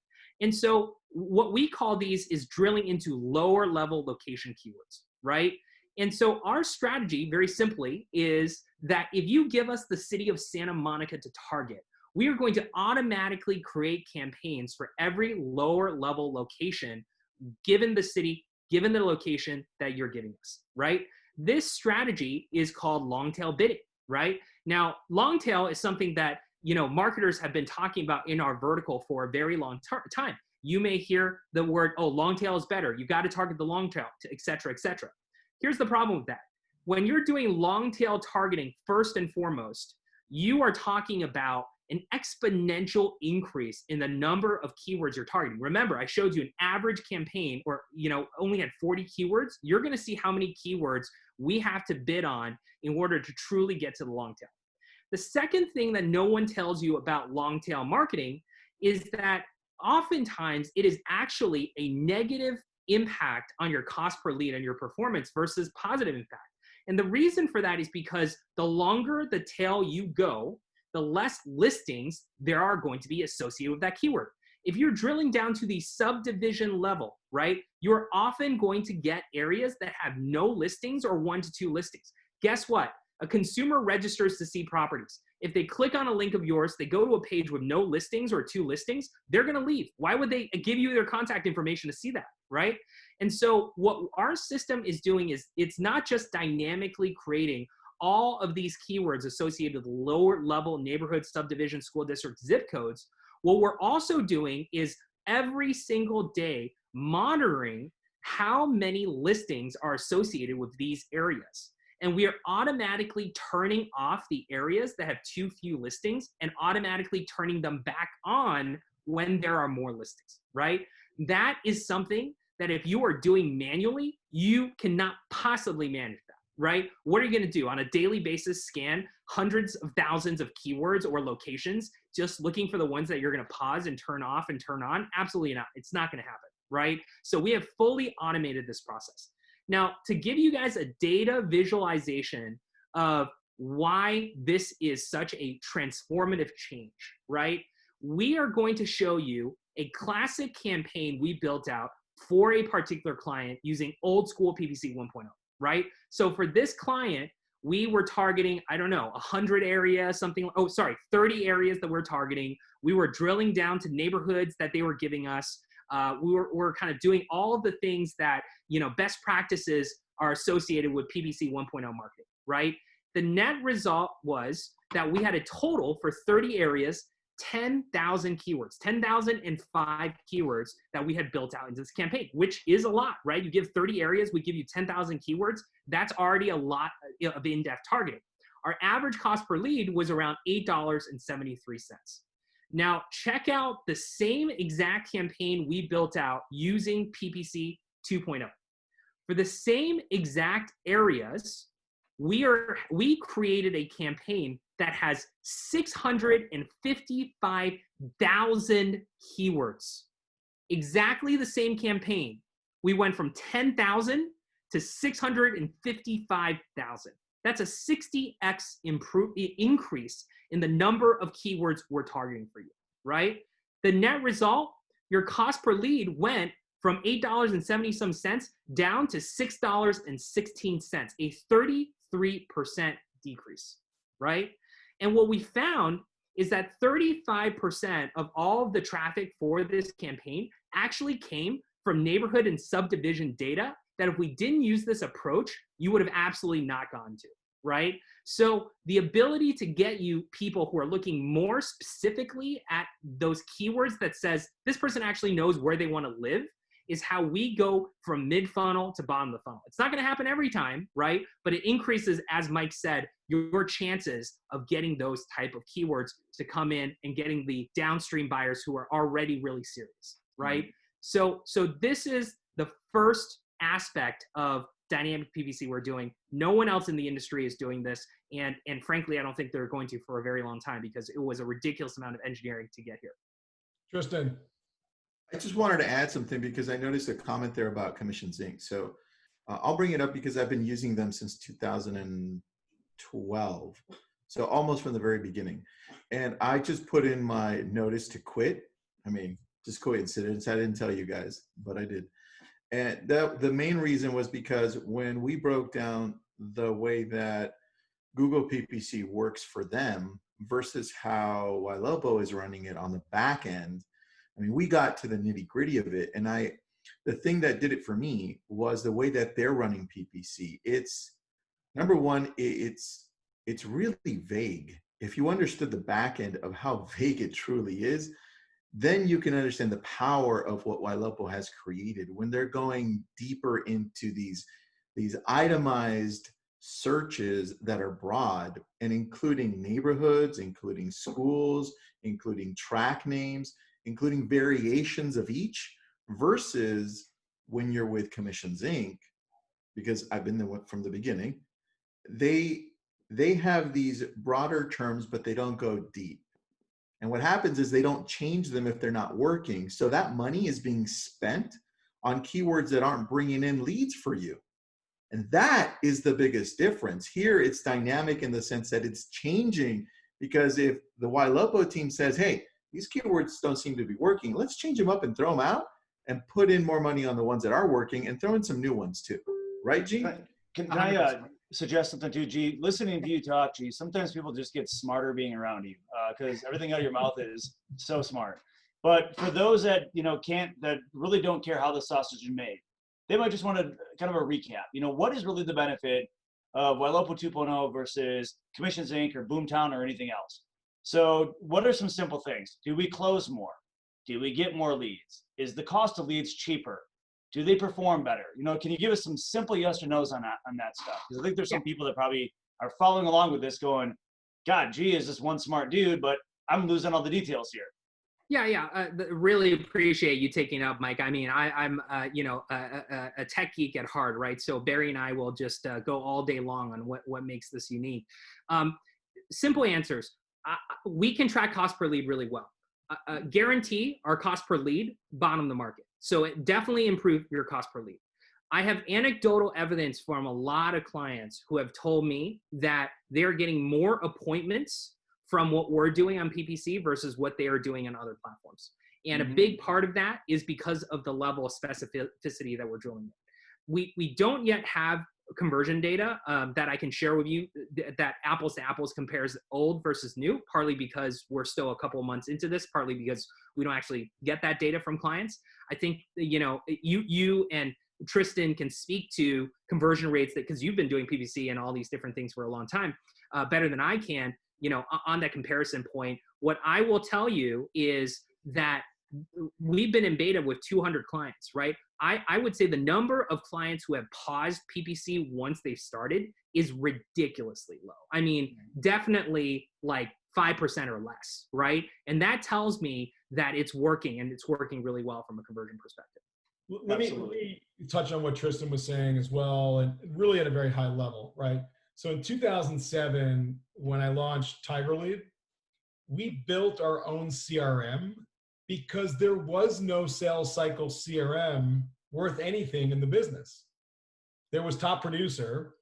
And so what we call these is drilling into lower level location keywords, right? And so our strategy, very simply, is that if you give us the city of Santa Monica to target, we are going to automatically create campaigns for every lower level location, given the city, given the location that you're giving us, right? This strategy is called long tail bidding, right? Now, long tail is something that, marketers have been talking about in our vertical for a very long time. You may hear the word, oh, long tail is better. You got to target the long tail, et cetera, et cetera. Here's the problem with that. When you're doing long tail targeting, first and foremost, you are talking about an exponential increase in the number of keywords you're targeting. Remember, I showed you an average campaign or, only had 40 keywords. You're going to see how many keywords we have to bid on in order to truly get to the long tail. The second thing that no one tells you about long tail marketing is that oftentimes it is actually a negative impact on your cost per lead and your performance versus positive impact. And the reason for that is because the longer the tail you go, the less listings there are going to be associated with that keyword. If you're drilling down to the subdivision level, right, you're often going to get areas that have no listings or 1 to 2 listings. Guess what? A consumer registers to see properties. If they click on a link of yours, they go to a page with no listings or 2 listings, they're going to leave. Why would they give you their contact information to see that, right? And so what our system is doing is it's not just dynamically creating all of these keywords associated with lower level neighborhood, subdivision, school district, zip codes. What we're also doing is every single day monitoring how many listings are associated with these areas. And we are automatically turning off the areas that have too few listings and automatically turning them back on when there are more listings, right? That is something that if you are doing manually, you cannot possibly manage that, right? What are you gonna do? On a daily basis, scan hundreds of thousands of keywords or locations, just looking for the ones that you're gonna pause and turn off and turn on? Absolutely not. It's not gonna happen, right? So we have fully automated this process. Now, to give you guys a data visualization of why this is such a transformative change, right? We are going to show you a classic campaign we built out for a particular client using old school PPC 1.0, right? So for this client, we were targeting, 100 areas, 30 areas that we're targeting. We were drilling down to neighborhoods that they were giving us. We were kind of doing all of the things that, best practices are associated with PPC 1.0 marketing, right? The net result was that we had a total for 30 areas, 10,000 keywords, 10,005 keywords that we had built out into this campaign, which is a lot, right? You give 30 areas, we give you 10,000 keywords. That's already a lot of in-depth targeting. Our average cost per lead was around $8.73. Now, check out the same exact campaign we built out using PPC 2.0. For the same exact areas, we created a campaign that has 655,000 keywords. Exactly the same campaign. We went from 10,000 to 655,000. That's a 60x increase in the number of keywords we're targeting for you, right? The net result, your cost per lead went from $8.70 down to $6.16, a 33% decrease, right? And what we found is that 35% of all of the traffic for this campaign actually came from neighborhood and subdivision data that if we didn't use this approach, you would have absolutely not gone to, right? So the ability to get you people who are looking more specifically at those keywords that says this person actually knows where they want to live is how we go from mid-funnel to bottom of the funnel. It's not going to happen every time, right? But it increases, as Mike said, your chances of getting those type of keywords to come in and getting the downstream buyers who are already really serious, right? Mm-hmm. So this is the first aspect of dynamic PPC we're doing. No one else in the industry is doing this. And frankly, I don't think they're going to for a very long time because it was a ridiculous amount of engineering to get here. Tristan. I just wanted to add something because I noticed a comment there about Commissions Inc. So I'll bring it up because I've been using them since 2012. So almost from the very beginning. And I just put in my notice to quit. I mean, just coincidence. I didn't tell you guys, but I did. And the main reason was because when we broke down the way that Google PPC works for them versus how Ylopo is running it on the back end, I mean, we got to the nitty gritty of it. And the thing that did it for me was the way that they're running PPC. It's Number one, it's really vague. If you understood the back end of how vague it truly is, then you can understand the power of what Ylopo has created when they're going deeper into these itemized searches that are broad and including neighborhoods, including schools, including track names, including variations of each, versus when you're with Commissions Inc., because I've been there from the beginning, they have these broader terms, but they don't go deep. And what happens is they don't change them if they're not working. So that money is being spent on keywords that aren't bringing in leads for you. And that is the biggest difference. Here, it's dynamic in the sense that it's changing, because if the Ylopo team says, hey, these keywords don't seem to be working, let's change them up and throw them out and put in more money on the ones that are working and throw in some new ones too. Right, G? Can I suggest something too, G? Listening to you talk, G, sometimes people just get smarter being around you, because everything out of your mouth is so smart. But for those that, you know, that really don't care how the sausage is made, they might just want to kind of a recap. You know, what is really the benefit of Ylopo 2.0 versus Commissions Inc. or Boomtown or anything else? So what are some simple things? Do we close more? Do we get more leads? Is the cost of leads cheaper? Do they perform better? You know, can you give us some simple yes or no's on that stuff? Because I think there's some people that probably are following along with this going, God, G is just one smart dude, but I'm losing all the details here. Yeah. Really appreciate you taking up, Mike. I mean, I'm you know, a tech geek at heart, right? So Barry and I will just go all day long on what makes this unique. Simple answers. We can track cost per lead really well. Guarantee our cost per lead bottom the market. So it definitely improved your cost per lead. I have anecdotal evidence from a lot of clients who have told me that they're getting more appointments from what we're doing on PPC versus what they are doing on other platforms. And a big part of that is because of the level of specificity that we're drilling in. We don't yet have conversion data that I can share with you that apples to apples compares old versus new, partly because we're still a couple of months into this, partly because we don't actually get that data from clients. I think, you know, you and Tristan can speak to conversion rates because you've been doing PPC and all these different things for a long time, better than I can, you know, on that comparison point. What I will tell you is that we've been in beta with 200 clients, right? I would say the number of clients who have paused PPC once they've started is ridiculously low. I mean, definitely like 5% or less, right? And that tells me that it's working, and it's working really well from a conversion perspective. Let me touch on what Tristan was saying as well, and really at a very high level, right? So in 2007, when I launched TigerLead, we built our own CRM because there was no sales cycle CRM worth anything in the business. There was Top Producer,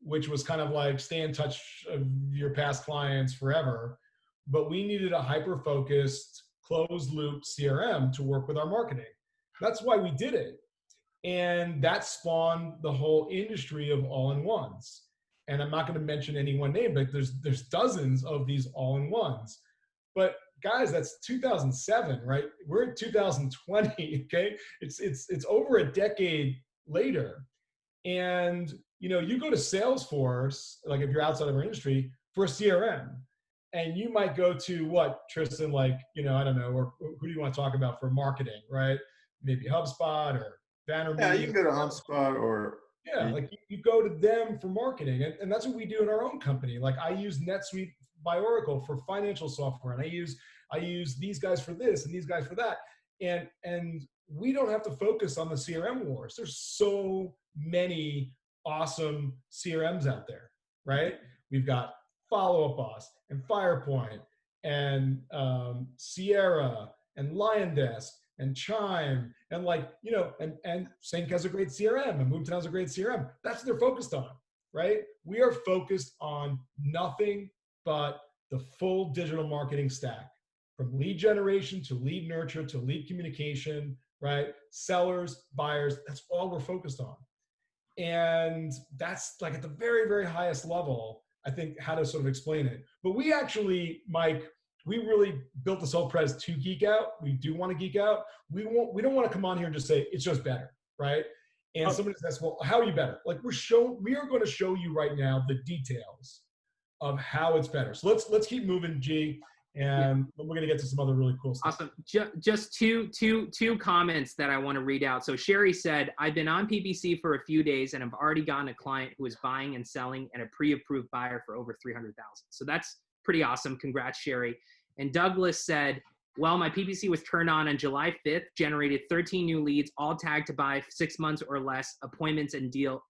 which was kind of like stay in touch of your past clients forever, but we needed a hyper-focused closed loop CRM to work with our marketing. That's why we did it. And that spawned the whole industry of all-in-ones. And I'm not going to mention any one name, but there's dozens of these all-in-ones. But guys, that's 2007, right? We're in 2020, okay? It's over a decade later. And, you know, you go to Salesforce, like if you're outside of our industry, for a CRM, and you might go to what, Tristan, like, you know, I don't know, or who do you want to talk about for marketing, right? Maybe HubSpot or Banner Media. Yeah, you can go to HubSpot or... Yeah, like you go to them for marketing. And that's what we do in our own company. Like I use NetSuite by Oracle for financial software, and I use these guys for this and these guys for that. And we don't have to focus on the CRM wars. There's so many awesome CRMs out there, right? We've got Follow Up Boss and Firepoint and Sierra and LionDesk and Chime, and like, you know, and Sync has a great CRM, and Boomtown has a great CRM. That's what they're focused on, right? We are focused on nothing but the full digital marketing stack, from lead generation to lead nurture to lead communication, right? Sellers, buyers, that's all we're focused on. And that's like at the very, very highest level, I think, how to sort of explain it. But we actually, Mike, we really built this whole press to geek out. We do want to geek out. We don't want to come on here and just say it's just better, right? And somebody says, well, how are you better? Like we are going to show you right now the details of how it's better. So let's keep moving, G, and we're going to get to some other really cool stuff. Awesome. Just two comments that I want to read out. So Sherry said, I've been on PPC for a few days and I've already gotten a client who is buying and selling and a pre-approved buyer for over 300,000. So that's pretty awesome. Congrats, Sherry. And Douglas said, well, my PPC was turned on July 5th, generated 13 new leads, all tagged to buy 6 months or less, appointments and deal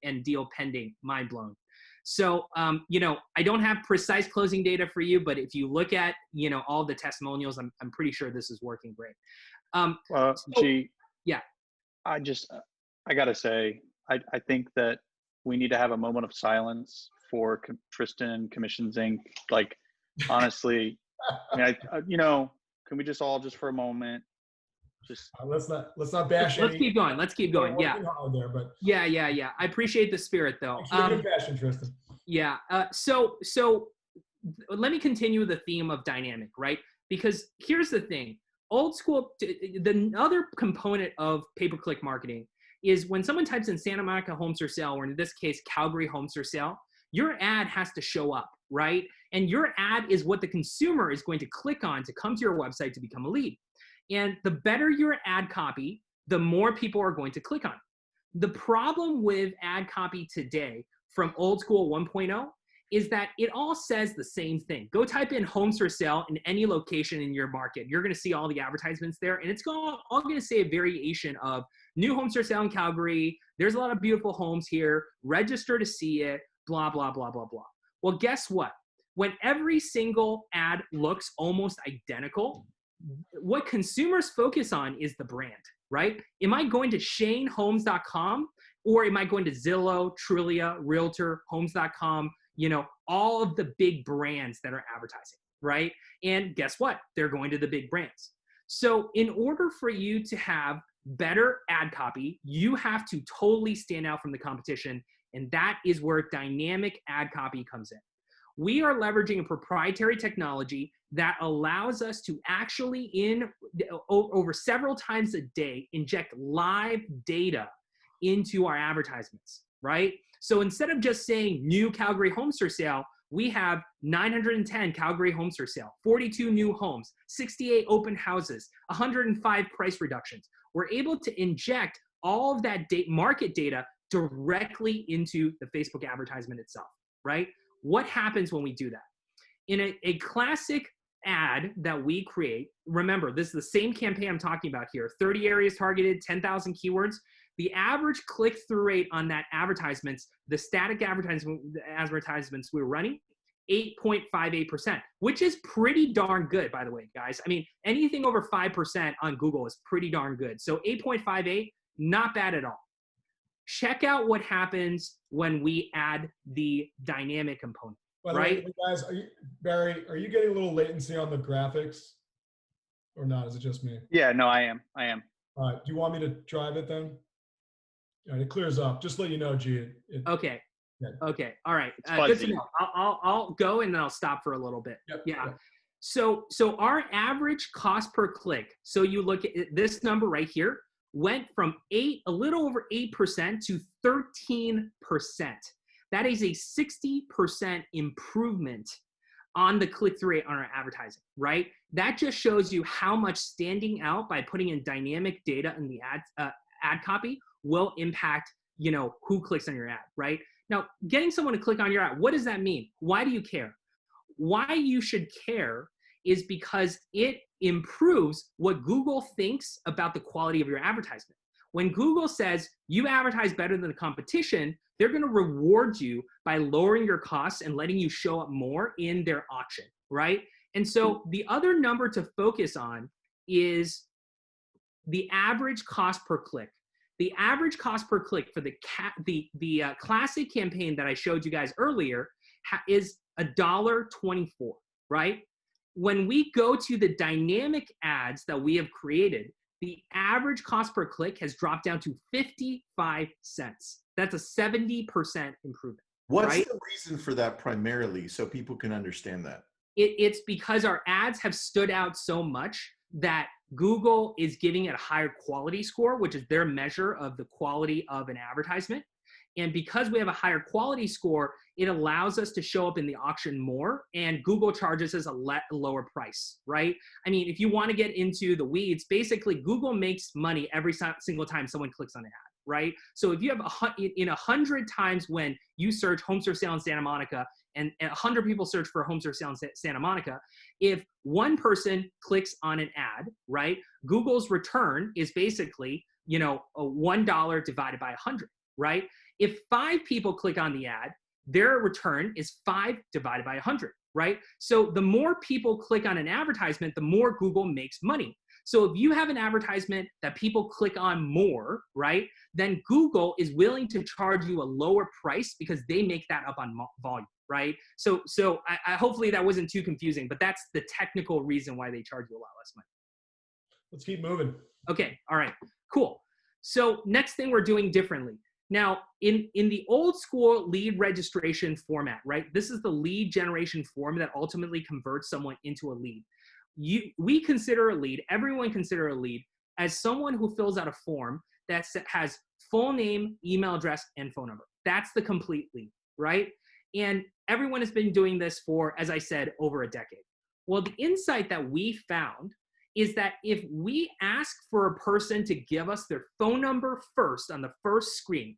pending. Mind blown. So, I don't have precise closing data for you, but if you look at, all the testimonials, I'm pretty sure this is working great. G, yeah, I got to say, I think that we need to have a moment of silence for Tristan Commissions Inc. Like, honestly, I mean, can we just all just for a moment, just let's not bash. Let's keep going. Yeah. There, but Yeah. I appreciate the spirit though. Good passion, Tristan. Yeah. So let me continue the theme of dynamic, right? Because here's the thing: old school. The other component of pay-per-click marketing is when someone types in Santa Monica homes for sale, or in this case, Calgary homes for sale, your ad has to show up, right? And your ad is what the consumer is going to click on to come to your website to become a lead. And the better your ad copy, the more people are going to click on it. The problem with ad copy today from old school 1.0 is that it all says the same thing. Go type in homes for sale in any location in your market. You're going to see all the advertisements there, and it's all going to say a variation of new homes for sale in Calgary. There's a lot of beautiful homes here. Register to see it, blah, blah, blah, blah, blah. Well, guess what? When every single ad looks almost identical, what consumers focus on is the brand, right? Am I going to ShaneHomes.com, or am I going to Zillow, Trulia, Realtor, Homes.com, all of the big brands that are advertising, right? And guess what? They're going to the big brands. So in order for you to have better ad copy, you have to totally stand out from the competition. And that is where dynamic ad copy comes in. We are leveraging a proprietary technology that allows us to actually, over several times a day, inject live data into our advertisements, right? So instead of just saying new Calgary homes for sale, we have 910 Calgary homes for sale, 42 new homes, 68 open houses, 105 price reductions. We're able to inject all of that market data directly into the Facebook advertisement itself, right? What happens when we do that? In a classic ad that we create, remember, this is the same campaign I'm talking about here, 30 areas targeted, 10,000 keywords. The average click-through rate on that advertisements, the static advertisements we were running, 8.58%, which is pretty darn good, by the way, guys. I mean, anything over 5% on Google is pretty darn good. So 8.58, not bad at all. Check out what happens when we add the dynamic component, right? Way, guys, Barry, are you getting a little latency on the graphics or not? Is it just me? Yeah, no, I am. All right. Do you want me to drive it then? All right, it clears up. Just let you know, G. Okay. Yeah. Okay. All right. Good to know. I'll go and then I'll stop for a little bit. Yep. Yeah. Yep. So our average cost per click. So you look at this number right here, went from a little over 8% to 13%. That is a 60% improvement on the click-through rate on our advertising, right? That just shows you how much standing out by putting in dynamic data in the ad copy will impact, who clicks on your ad, right? Now, getting someone to click on your ad, what does that mean? Why do you care? Why you should care is because it improves what Google thinks about the quality of your advertisement. When Google says you advertise better than the competition, they're going to reward you by lowering your costs and letting you show up more in their auction, right? And so the other number to focus on is the average cost per click. The average cost per click for the classic campaign that I showed you guys earlier is $1.24, right? When we go to the dynamic ads that we have created, the average cost per click has dropped down to 55 cents. That's a 70% improvement. What's right? the reason for that primarily, so people can understand that? It's because our ads have stood out so much that Google is giving it a higher quality score, which is their measure of the quality of an advertisement. And because we have a higher quality score, it allows us to show up in the auction more, and Google charges us a lower price, right? I mean, if you want to get into the weeds, basically Google makes money every single time someone clicks on an ad, right? So if you have 100 times when you search home for sale in Santa Monica and 100 people search for a home for sale in Santa Monica, if one person clicks on an ad, right, Google's return is basically, a $1 divided by 100, right? If 5 people click on the ad, their return is 5 divided by 100, right? So the more people click on an advertisement, the more Google makes money. So if you have an advertisement that people click on more, right, then Google is willing to charge you a lower price because they make that up on volume, right? So I hopefully that wasn't too confusing, but that's the technical reason why they charge you a lot less money. Let's keep moving. Okay, all right, cool. So next thing we're doing differently. Now, in the old school lead registration format, right, this is the lead generation form that ultimately converts someone into a lead. We consider a lead, everyone consider a lead as someone who fills out a form that has full name, email address, and phone number. That's the complete lead, right? And everyone has been doing this for, as I said, over a decade. Well, the insight that we found is that if we ask for a person to give us their phone number first on the first screen,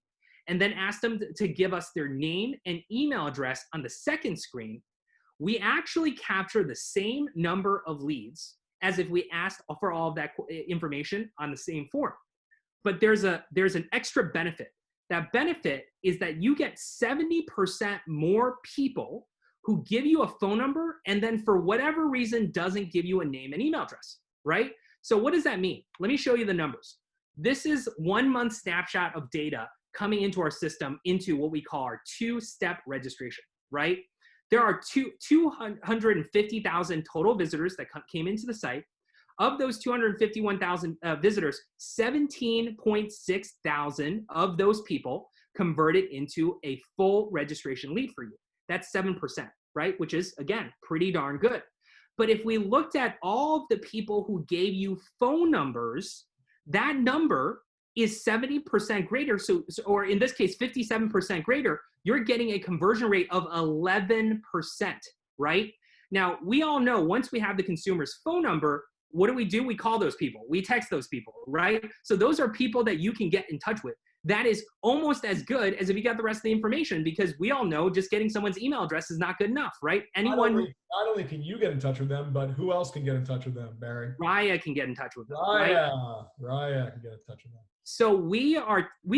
and then ask them to give us their name and email address on the second screen, we actually capture the same number of leads as if we asked for all of that information on the same form. But there's an extra benefit. That benefit is that you get 70% more people who give you a phone number and then for whatever reason doesn't give you a name and email address, right? So what does that mean? Let me show you the numbers. This is 1 month snapshot of data coming into our system into what we call our 2-step registration, right? There are 250,000 total visitors that came into the site. Of those 251,000 visitors, 17.6 thousand of those people converted into a full registration lead for you. That's 7%, right? Which is, again, pretty darn good. But if we looked at all of the people who gave you phone numbers, that number is 70% greater. So, or in this case, 57% greater. You're getting a conversion rate of 11%, right? Now, we all know once we have the consumer's phone number, what do? We call those people. We text those people, right? So those are people that you can get in touch with. That is almost as good as if you got the rest of the information, because we all know just getting someone's email address is not good enough, right? Anyone. Not only can you get in touch with them, but who else can get in touch with them, Barry? Raya can get in touch with them. Raya can get in touch with them. So we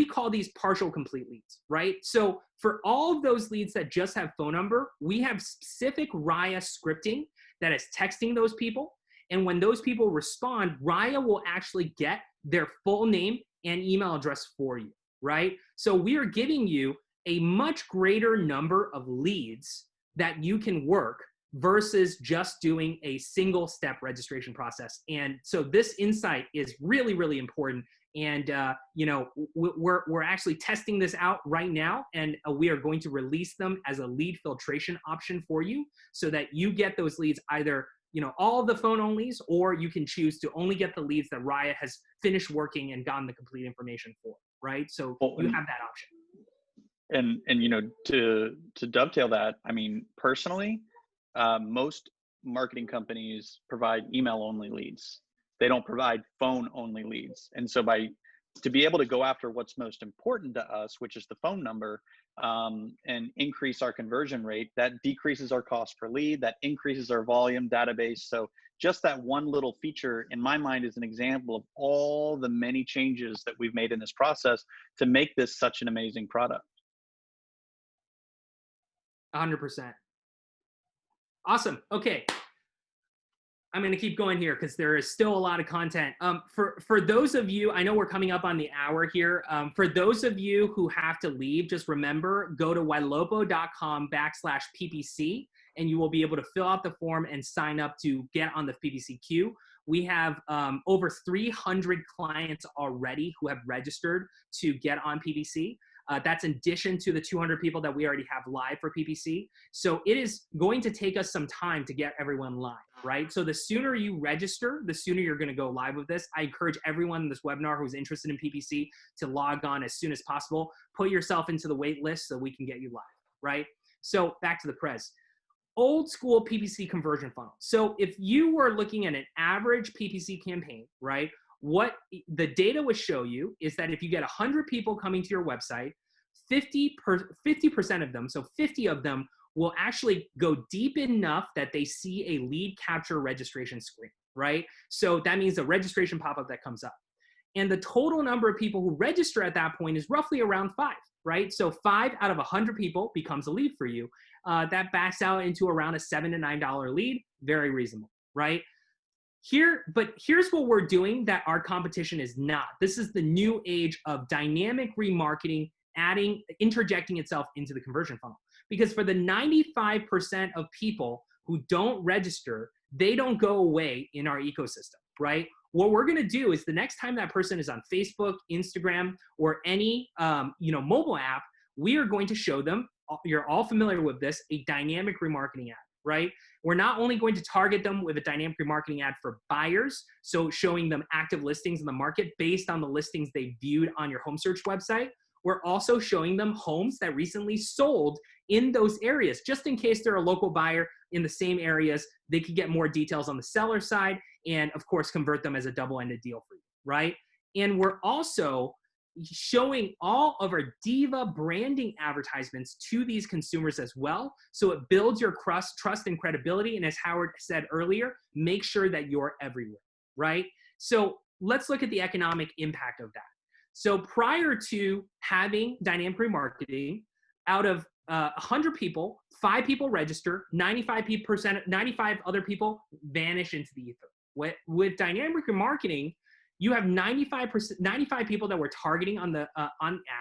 call these partial complete leads, right? So for all of those leads that just have phone number, we have specific Raya scripting that is texting those people. And when those people respond, Raya will actually get their full name and email address for you, right? So we are giving you a much greater number of leads that you can work versus just doing a single step registration process. And so this insight is really, really important. And, we're actually testing this out right now, and we are going to release them as a lead filtration option for you so that you get those leads either, all of the phone onlys, or you can choose to only get the leads that Raya has finished working and gotten the complete information for, right? So you have that option. And to dovetail that, I mean, personally, most marketing companies provide email only leads. They don't provide phone only leads. And so to be able to go after what's most important to us, which is the phone number, and increase our conversion rate, that decreases our cost per lead, that increases our volume database. So just that one little feature, in my mind, is an example of all the many changes that we've made in this process to make this such an amazing product. 100%. Awesome. Okay. I'm going to keep going here because there is still a lot of content. For those of you, I know we're coming up on the hour here. For those of you who have to leave, just remember, go to ylopo.com/PPC, and you will be able to fill out the form and sign up to get on the PPC queue. We have over 300 clients already who have registered to get on PPC. That's in addition to the 200 people that we already have live for PPC. So it is going to take us some time to get everyone live, right? So the sooner you register, the sooner you're going to go live with this. I encourage everyone in this webinar who's interested in PPC to log on as soon as possible. Put yourself into the wait list so we can get you live, right? So back to the prez. Old school PPC conversion funnel. So if you were looking at an average PPC campaign, right, what the data would show you is that if you get 100 people coming to your website, 50% of them, so 50 of them will actually go deep enough that they see a lead capture registration screen, right? So that means a registration pop-up that comes up. And the total number of people who register at that point is roughly around 5, right? So 5 out of 100 people becomes a lead for you. That backs out into around a $7 to $9 lead. Very reasonable, right? But here's what we're doing that our competition is not. This is the new age of dynamic remarketing, interjecting itself into the conversion funnel. Because for the 95% of people who don't register, they don't go away in our ecosystem, right? What we're going to do is the next time that person is on Facebook, Instagram, or any mobile app, we are going to show them, you're all familiar with this, a dynamic remarketing ad, right? We're not only going to target them with a dynamic remarketing ad for buyers, so showing them active listings in the market based on the listings they viewed on your home search website. We're also showing them homes that recently sold in those areas, just in case they're a local buyer in the same areas. They could get more details on the seller side and, of course, convert them as a double-ended deal for you, right? And we're also showing all of our Diva branding advertisements to these consumers as well. So it builds your trust and credibility. And as Howard said earlier, make sure that you're everywhere, right? So let's look at the economic impact of that. So prior to having dynamic remarketing, out of 100 people, 5 people register, 95 other people vanish into the ether. With dynamic remarketing, you have 95 people that we're targeting on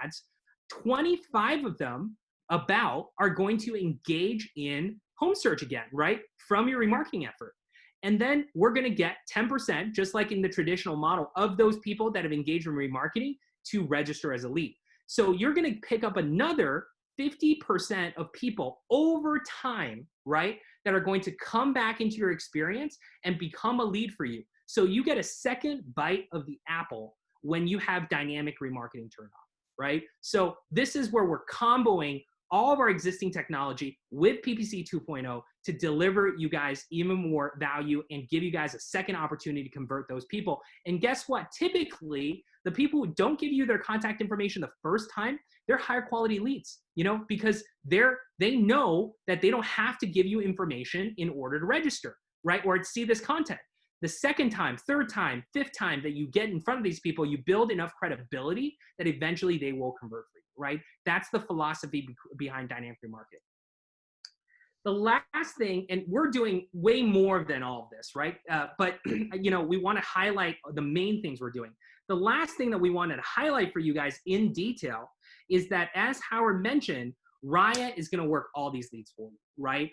ads. 25 of them are going to engage in home search again, right, from your remarketing effort. And then we're going to get 10%, just like in the traditional model, of those people that have engaged in remarketing to register as a lead. So you're going to pick up another 50% of people over time, right, that are going to come back into your experience and become a lead for you. So you get a second bite of the apple when you have dynamic remarketing turned on, right? So this is where we're comboing all of our existing technology with PPC 2.0 to deliver you guys even more value and give you guys a second opportunity to convert those people. And guess what? Typically, the people who don't give you their contact information the first time, they're higher quality leads, because they know that they don't have to give you information in order to register, right? Or to see this content. The second time, third time, fifth time that you get in front of these people, you build enough credibility that eventually they will convert for you, right? That's the philosophy behind dynamic remarketing. The last thing, and we're doing way more than all of this, right? But we want to highlight the main things we're doing. The last thing that we wanted to highlight for you guys in detail is that, as Howard mentioned, Raya is going to work all these leads for you, right?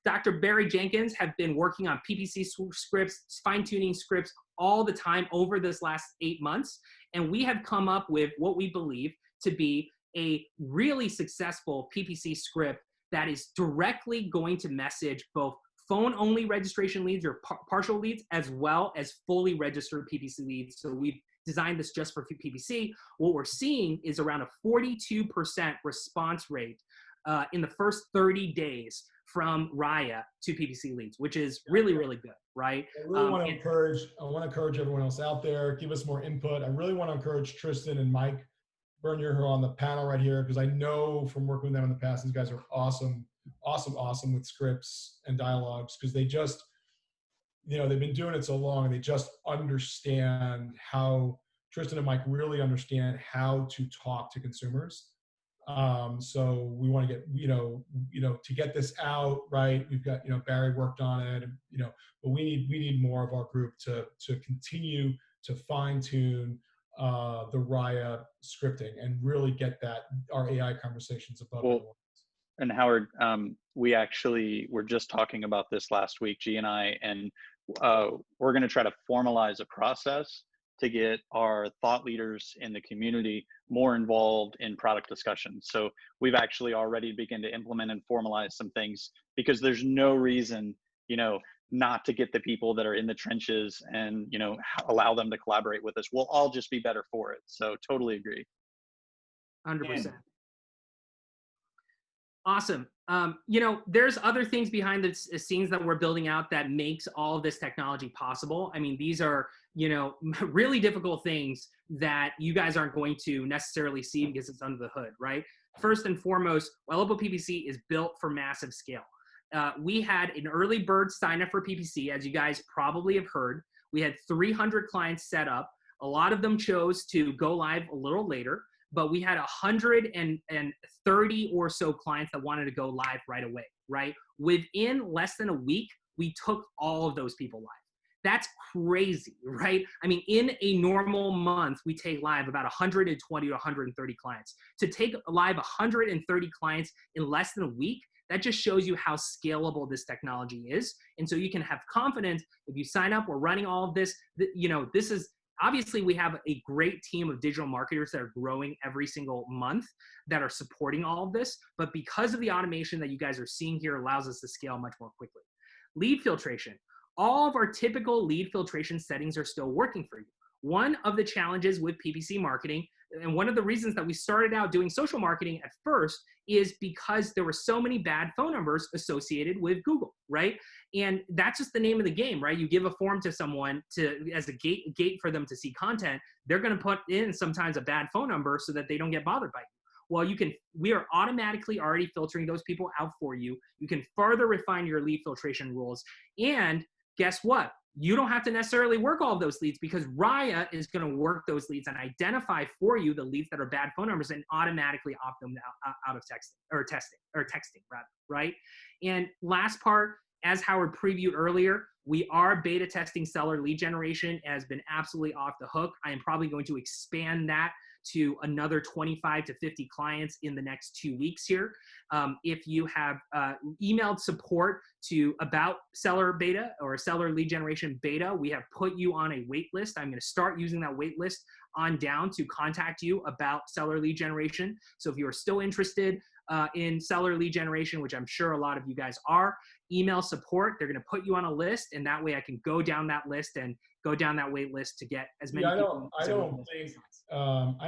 Dr. Barry Jenkins have been working on PPC scripts, fine-tuning scripts all the time over this last 8 months. And we have come up with what we believe to be a really successful PPC script that is directly going to message both phone-only registration leads or partial leads, as well as fully registered PPC leads. So we've designed this just for PPC. What we're seeing is around a 42% response rate in the first 30 days from Raya to PPC leads, which is really, really good, right? I really want to encourage everyone else out there, give us more input. I really want to encourage Tristan and Mike Bernier, who are on the panel right here, because I know from working with them in the past, these guys are awesome with scripts and dialogues, because they just, they've been doing it so long, and they just understand how, Tristan and Mike really understand how to talk to consumers. So we want to get, to get this out, right? We've got, Barry worked on it, and, but we need more of our group to continue to fine tune the Raya scripting and really get our AI conversations above everyone. And Howard, we actually were just talking about this last week, G and I, and we're going to try to formalize a process to get our thought leaders in the community more involved in product discussions. So we've actually already begun to implement and formalize some things, because there's no reason, not to get the people that are in the trenches and, allow them to collaborate with us. We'll all just be better for it. So totally agree. 100%. Awesome. There's other things behind the scenes that we're building out that makes all of this technology possible. I mean, these are, really difficult things that you guys aren't going to necessarily see because it's under the hood, right? First and foremost, Ylopo PPC is built for massive scale. We had an early bird sign up for PPC, as you guys probably have heard. We had 300 clients set up. A lot of them chose to go live a little later, but we had 130 or so clients that wanted to go live right away, right? Within less than a week, we took all of those people live. That's crazy, right? I mean, in a normal month, we take live about 120 to 130 clients. To take live 130 clients in less than a week, that just shows you how scalable this technology is. And so you can have confidence if you sign up, we're running all of this, this is, obviously we have a great team of digital marketers that are growing every single month that are supporting all of this. But because of the automation that you guys are seeing here allows us to scale much more quickly. Lead filtration. All of our typical lead filtration settings are still working for you. One of the challenges with PPC marketing, and one of the reasons that we started out doing social marketing at first, is because there were so many bad phone numbers associated with Google, right? And that's just the name of the game, right? You give a form to someone as a gate for them to see content. They're going to put in sometimes a bad phone number so that they don't get bothered by you. Well, we are automatically already filtering those people out for you. You can further refine your lead filtration rules. And guess what? You don't have to necessarily work all of those leads, because Raya is going to work those leads and identify for you the leads that are bad phone numbers and automatically opt them out of texting, right? And last part, as Howard previewed earlier, we are beta testing seller lead generation. It has been absolutely off the hook. I am probably going to expand that to another 25 to 50 clients in the next 2 weeks here. If you have emailed support to about seller beta or seller lead generation beta, we have put you on a wait list. I'm going to start using that wait list on down to contact you about seller lead generation. So if you are still interested in seller lead generation, which I'm sure a lot of you guys are, email support. They're going to put you on a list, and that way I can go down that list and go down that wait list to get as many people. I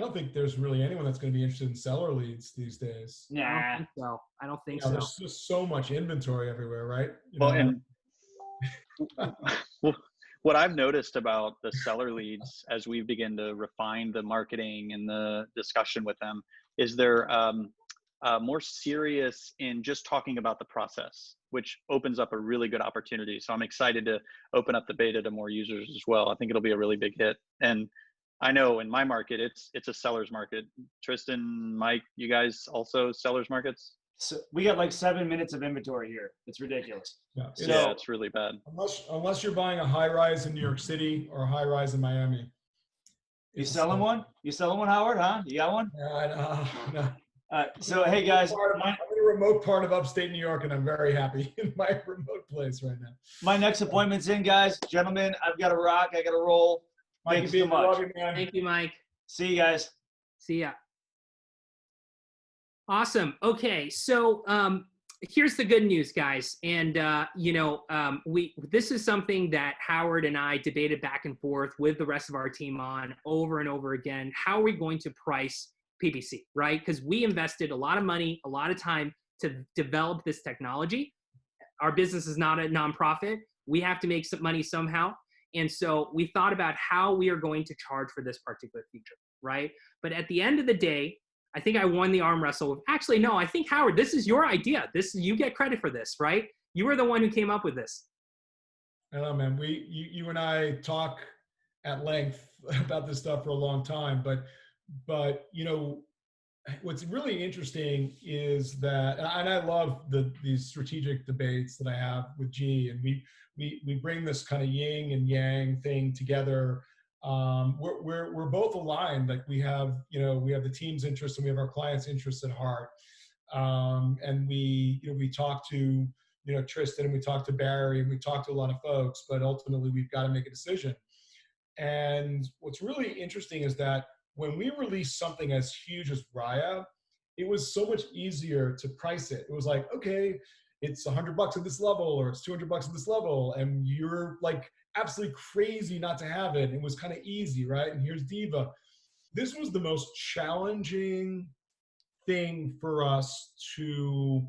don't think there's really anyone that's going to be interested in seller leads these days. Yeah, I don't think so. There's just so much inventory everywhere, right? And what I've noticed about the seller leads as we begin to refine the marketing and the discussion with them is they're more serious in just talking about the process, which opens up a really good opportunity. So I'm excited to open up the beta to more users as well. I think it'll be a really big hit. And I know in my market, it's a seller's market. Tristan, Mike, you guys also sellers markets? So we got like 7 minutes of inventory here. It's ridiculous. Yeah, it's really bad. Unless you're buying a high rise in New York City or a high rise in Miami. You selling one? You selling one, Howard? Huh? You got one? No. So hey guys, I'm in a remote part of upstate New York, and I'm very happy in my remote place right now. My next appointment's in, guys. Gentlemen, I've got to rock. I got to roll. Thanks so much. Love you, man. Thank you, Mike. See you guys. See ya. Awesome. Okay, so here's the good news, guys. And this is something that Howard and I debated back and forth with the rest of our team on over and over again. How are we going to price PPC, right? Because we invested a lot of money, a lot of time to develop this technology. Our business is not a nonprofit. We have to make some money somehow. And so we thought about how we are going to charge for this particular feature, right? But at the end of the day, I think I won the arm wrestle. Actually, no, I think, Howard, this is your idea. You get credit for this, right? You were the one who came up with this. I know, man. You and I talk at length about this stuff for a long time, but what's really interesting is that, and I love these strategic debates that I have with G, and we bring this kind of yin and yang thing together. We're both aligned. Like we have the team's interest and we have our clients' interests at heart. And we talk to Tristan, and we talk to Barry, and we talk to a lot of folks, but ultimately we've got to make a decision. And what's really interesting is that when we released something as huge as Raya, it was so much easier to price it. It was like, okay, it's $100 at this level, or it's $200 at this level, and you're like absolutely crazy not to have it. It was kind of easy, right? And here's Diva. This was the most challenging thing for us to,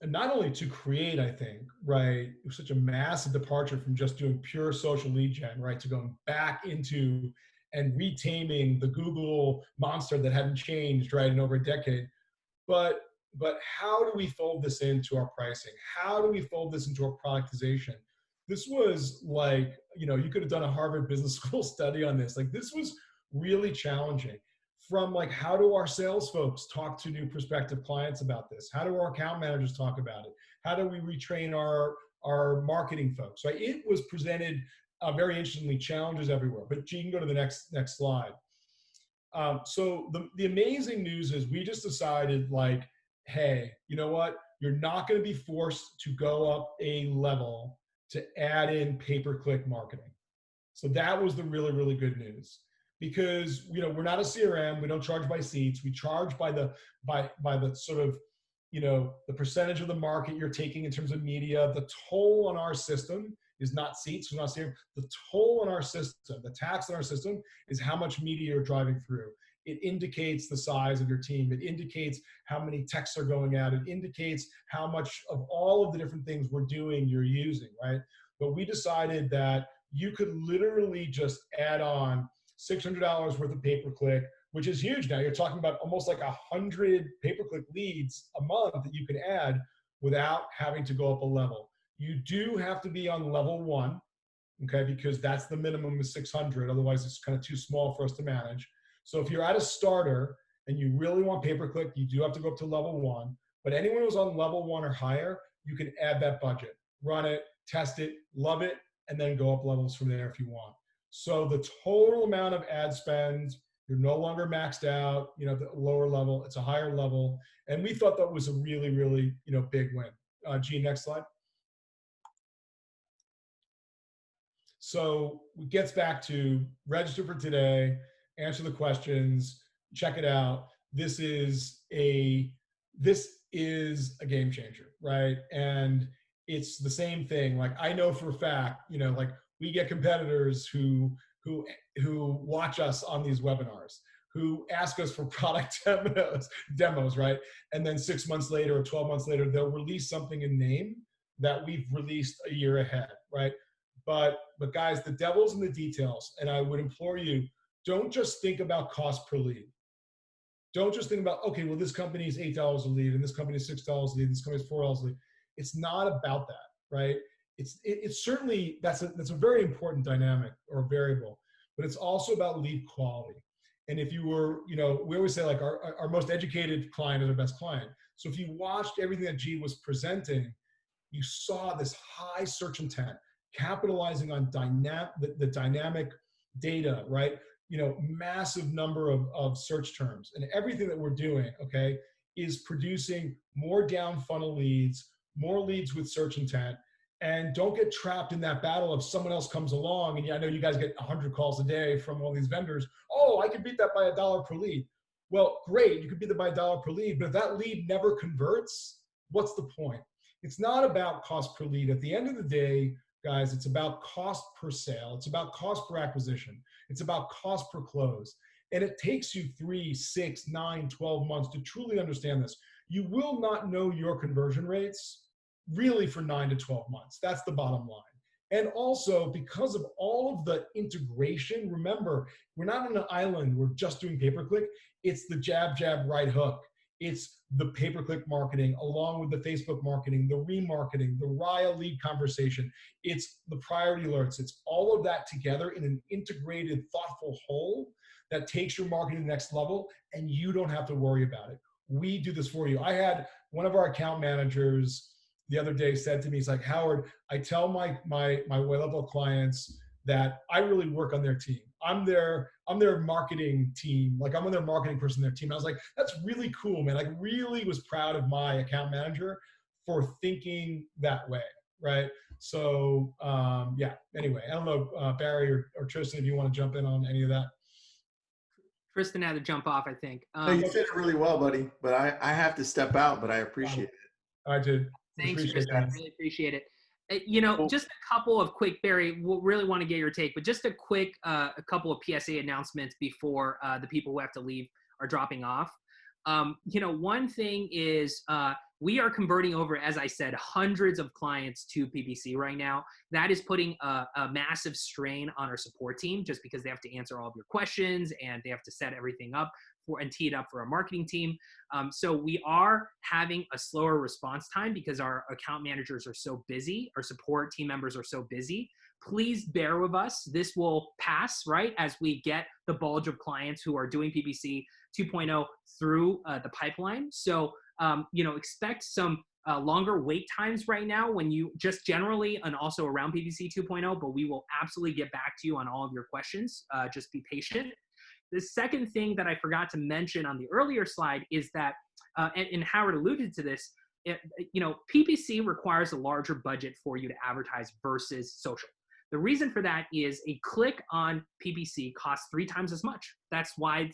and not only to create, I think, right? It was such a massive departure from just doing pure social lead gen, right? To going back into and retaming the Google monster that hadn't changed, right, in over a decade. But how do we fold this into our pricing? How do we fold this into our productization? This was like, you know, you could have done a Harvard Business School study on this. Like, this was really challenging. From like, how do our sales folks talk to new prospective clients about this? How do our account managers talk about it? How do we retrain our marketing folks, right? It was presented very interestingly, challenges everywhere. But you can go to the next slide. So the amazing news is we just decided, like, hey, you know what? You're not going to be forced to go up a level to add in pay-per-click marketing. So that was the really, really good news, because, you know, we're not a CRM. We don't charge by seats. We charge by the sort of, you know, the percentage of the market you're taking in terms of media. The toll on our system is not seats, we're not CRM. The toll on our system, the tax on our system, is how much media you're driving through. It indicates the size of your team. It indicates how many texts are going out. It indicates how much of all of the different things we're doing you're using, right? But we decided that you could literally just add on $600 worth of pay-per-click, which is huge now. You're talking about almost like 100 pay-per-click leads a month that you can add without having to go up a level. You do have to be on level 1, okay, because that's the minimum is 600. Otherwise, it's kind of too small for us to manage. So if you're at a starter and you really want pay-per-click, you do have to go up to level 1. But anyone who's on level 1 or higher, you can add that budget, run it, test it, love it, and then go up levels from there if you want. So the total amount of ad spend, you're no longer maxed out, you know, at the lower level, it's a higher level. And we thought that was a really, really, you know, big win. Gene, next slide. So it gets back to register for today, answer the questions, check it out. This is a game changer, right? And it's the same thing. Like, I know for a fact, you know, like, we get competitors who watch us on these webinars, who ask us for product demos, right? And then 6 months later or 12 months later, they'll release something in name that we've released a year ahead, right? But guys, the devil's in the details. And I would implore you, don't just think about cost per lead. Don't just think about, okay, well, this company is $8 a lead, and this company is $6 a lead, this company is $4 a lead. It's not about that, right? It's certainly, that's a very important dynamic or variable, but it's also about lead quality. And if you were, you know, we always say, like, our most educated client is our best client. So if you watched everything that Gene was presenting, you saw this high search intent, capitalizing on the dynamic data, right? You know, massive number of search terms, and everything that we're doing, okay, is producing more down funnel leads, more leads with search intent. And don't get trapped in that battle of someone else comes along. And yeah, I know you guys get 100 calls a day from all these vendors. Oh, I can beat that by $1 per lead. Well, great, you could beat that by $1 per lead, but if that lead never converts, what's the point? It's not about cost per lead. At the end of the day, guys, it's about cost per sale. It's about cost per acquisition. It's about cost per close. And it takes you 3, 6, 9, 12 months to truly understand this. You will not know your conversion rates really for 9 to 12 months. That's the bottom line. And also, because of all of the integration, remember, we're not on an island, we're just doing pay-per-click. It's the jab, right hook. It's the pay-per-click marketing along with the Facebook marketing, the remarketing, the Raya lead conversation. It's the priority alerts. It's all of that together in an integrated, thoughtful whole that takes your marketing to the next level, and you don't have to worry about it. We do this for you. I had one of our account managers the other day said to me, he's like, Howard, I tell my Ylopo clients that I really work on their team. I'm their marketing team. Like, I'm on their marketing person, their team. I was like, that's really cool, man. I really was proud of my account manager for thinking that way, right? So yeah, anyway, I don't know, Barry or Tristan, if you want to jump in on any of that. Tristan had to jump off, I think. No, you said it really well, buddy, but I have to step out, but I appreciate it. I did. Thanks, Appreciate Tristan. that. Really appreciate it. You know, Cool. just a couple of quick, Barry, we'll really want to get your take, but just a quick, a couple of PSA announcements before the people who have to leave are dropping off. You know, one thing is we are converting over, as I said, hundreds of clients to PPC right now. That is putting a massive strain on our support team just because they have to answer all of your questions and they have to set everything up and tee it up for our marketing team. So we are having a slower response time because our account managers are so busy, our support team members are so busy. Please bear with us. This will pass, right, as we get the bulge of clients who are doing PPC 2.0 through the pipeline. So, you know, expect some longer wait times right now when you just generally and also around PPC 2.0, but we will absolutely get back to you on all of your questions. Just be patient. The second thing that I forgot to mention on the earlier slide is that, and Howard alluded to this, you know, PPC requires a larger budget for you to advertise versus social. The reason for that is a click on PPC costs 3 times as much. That's why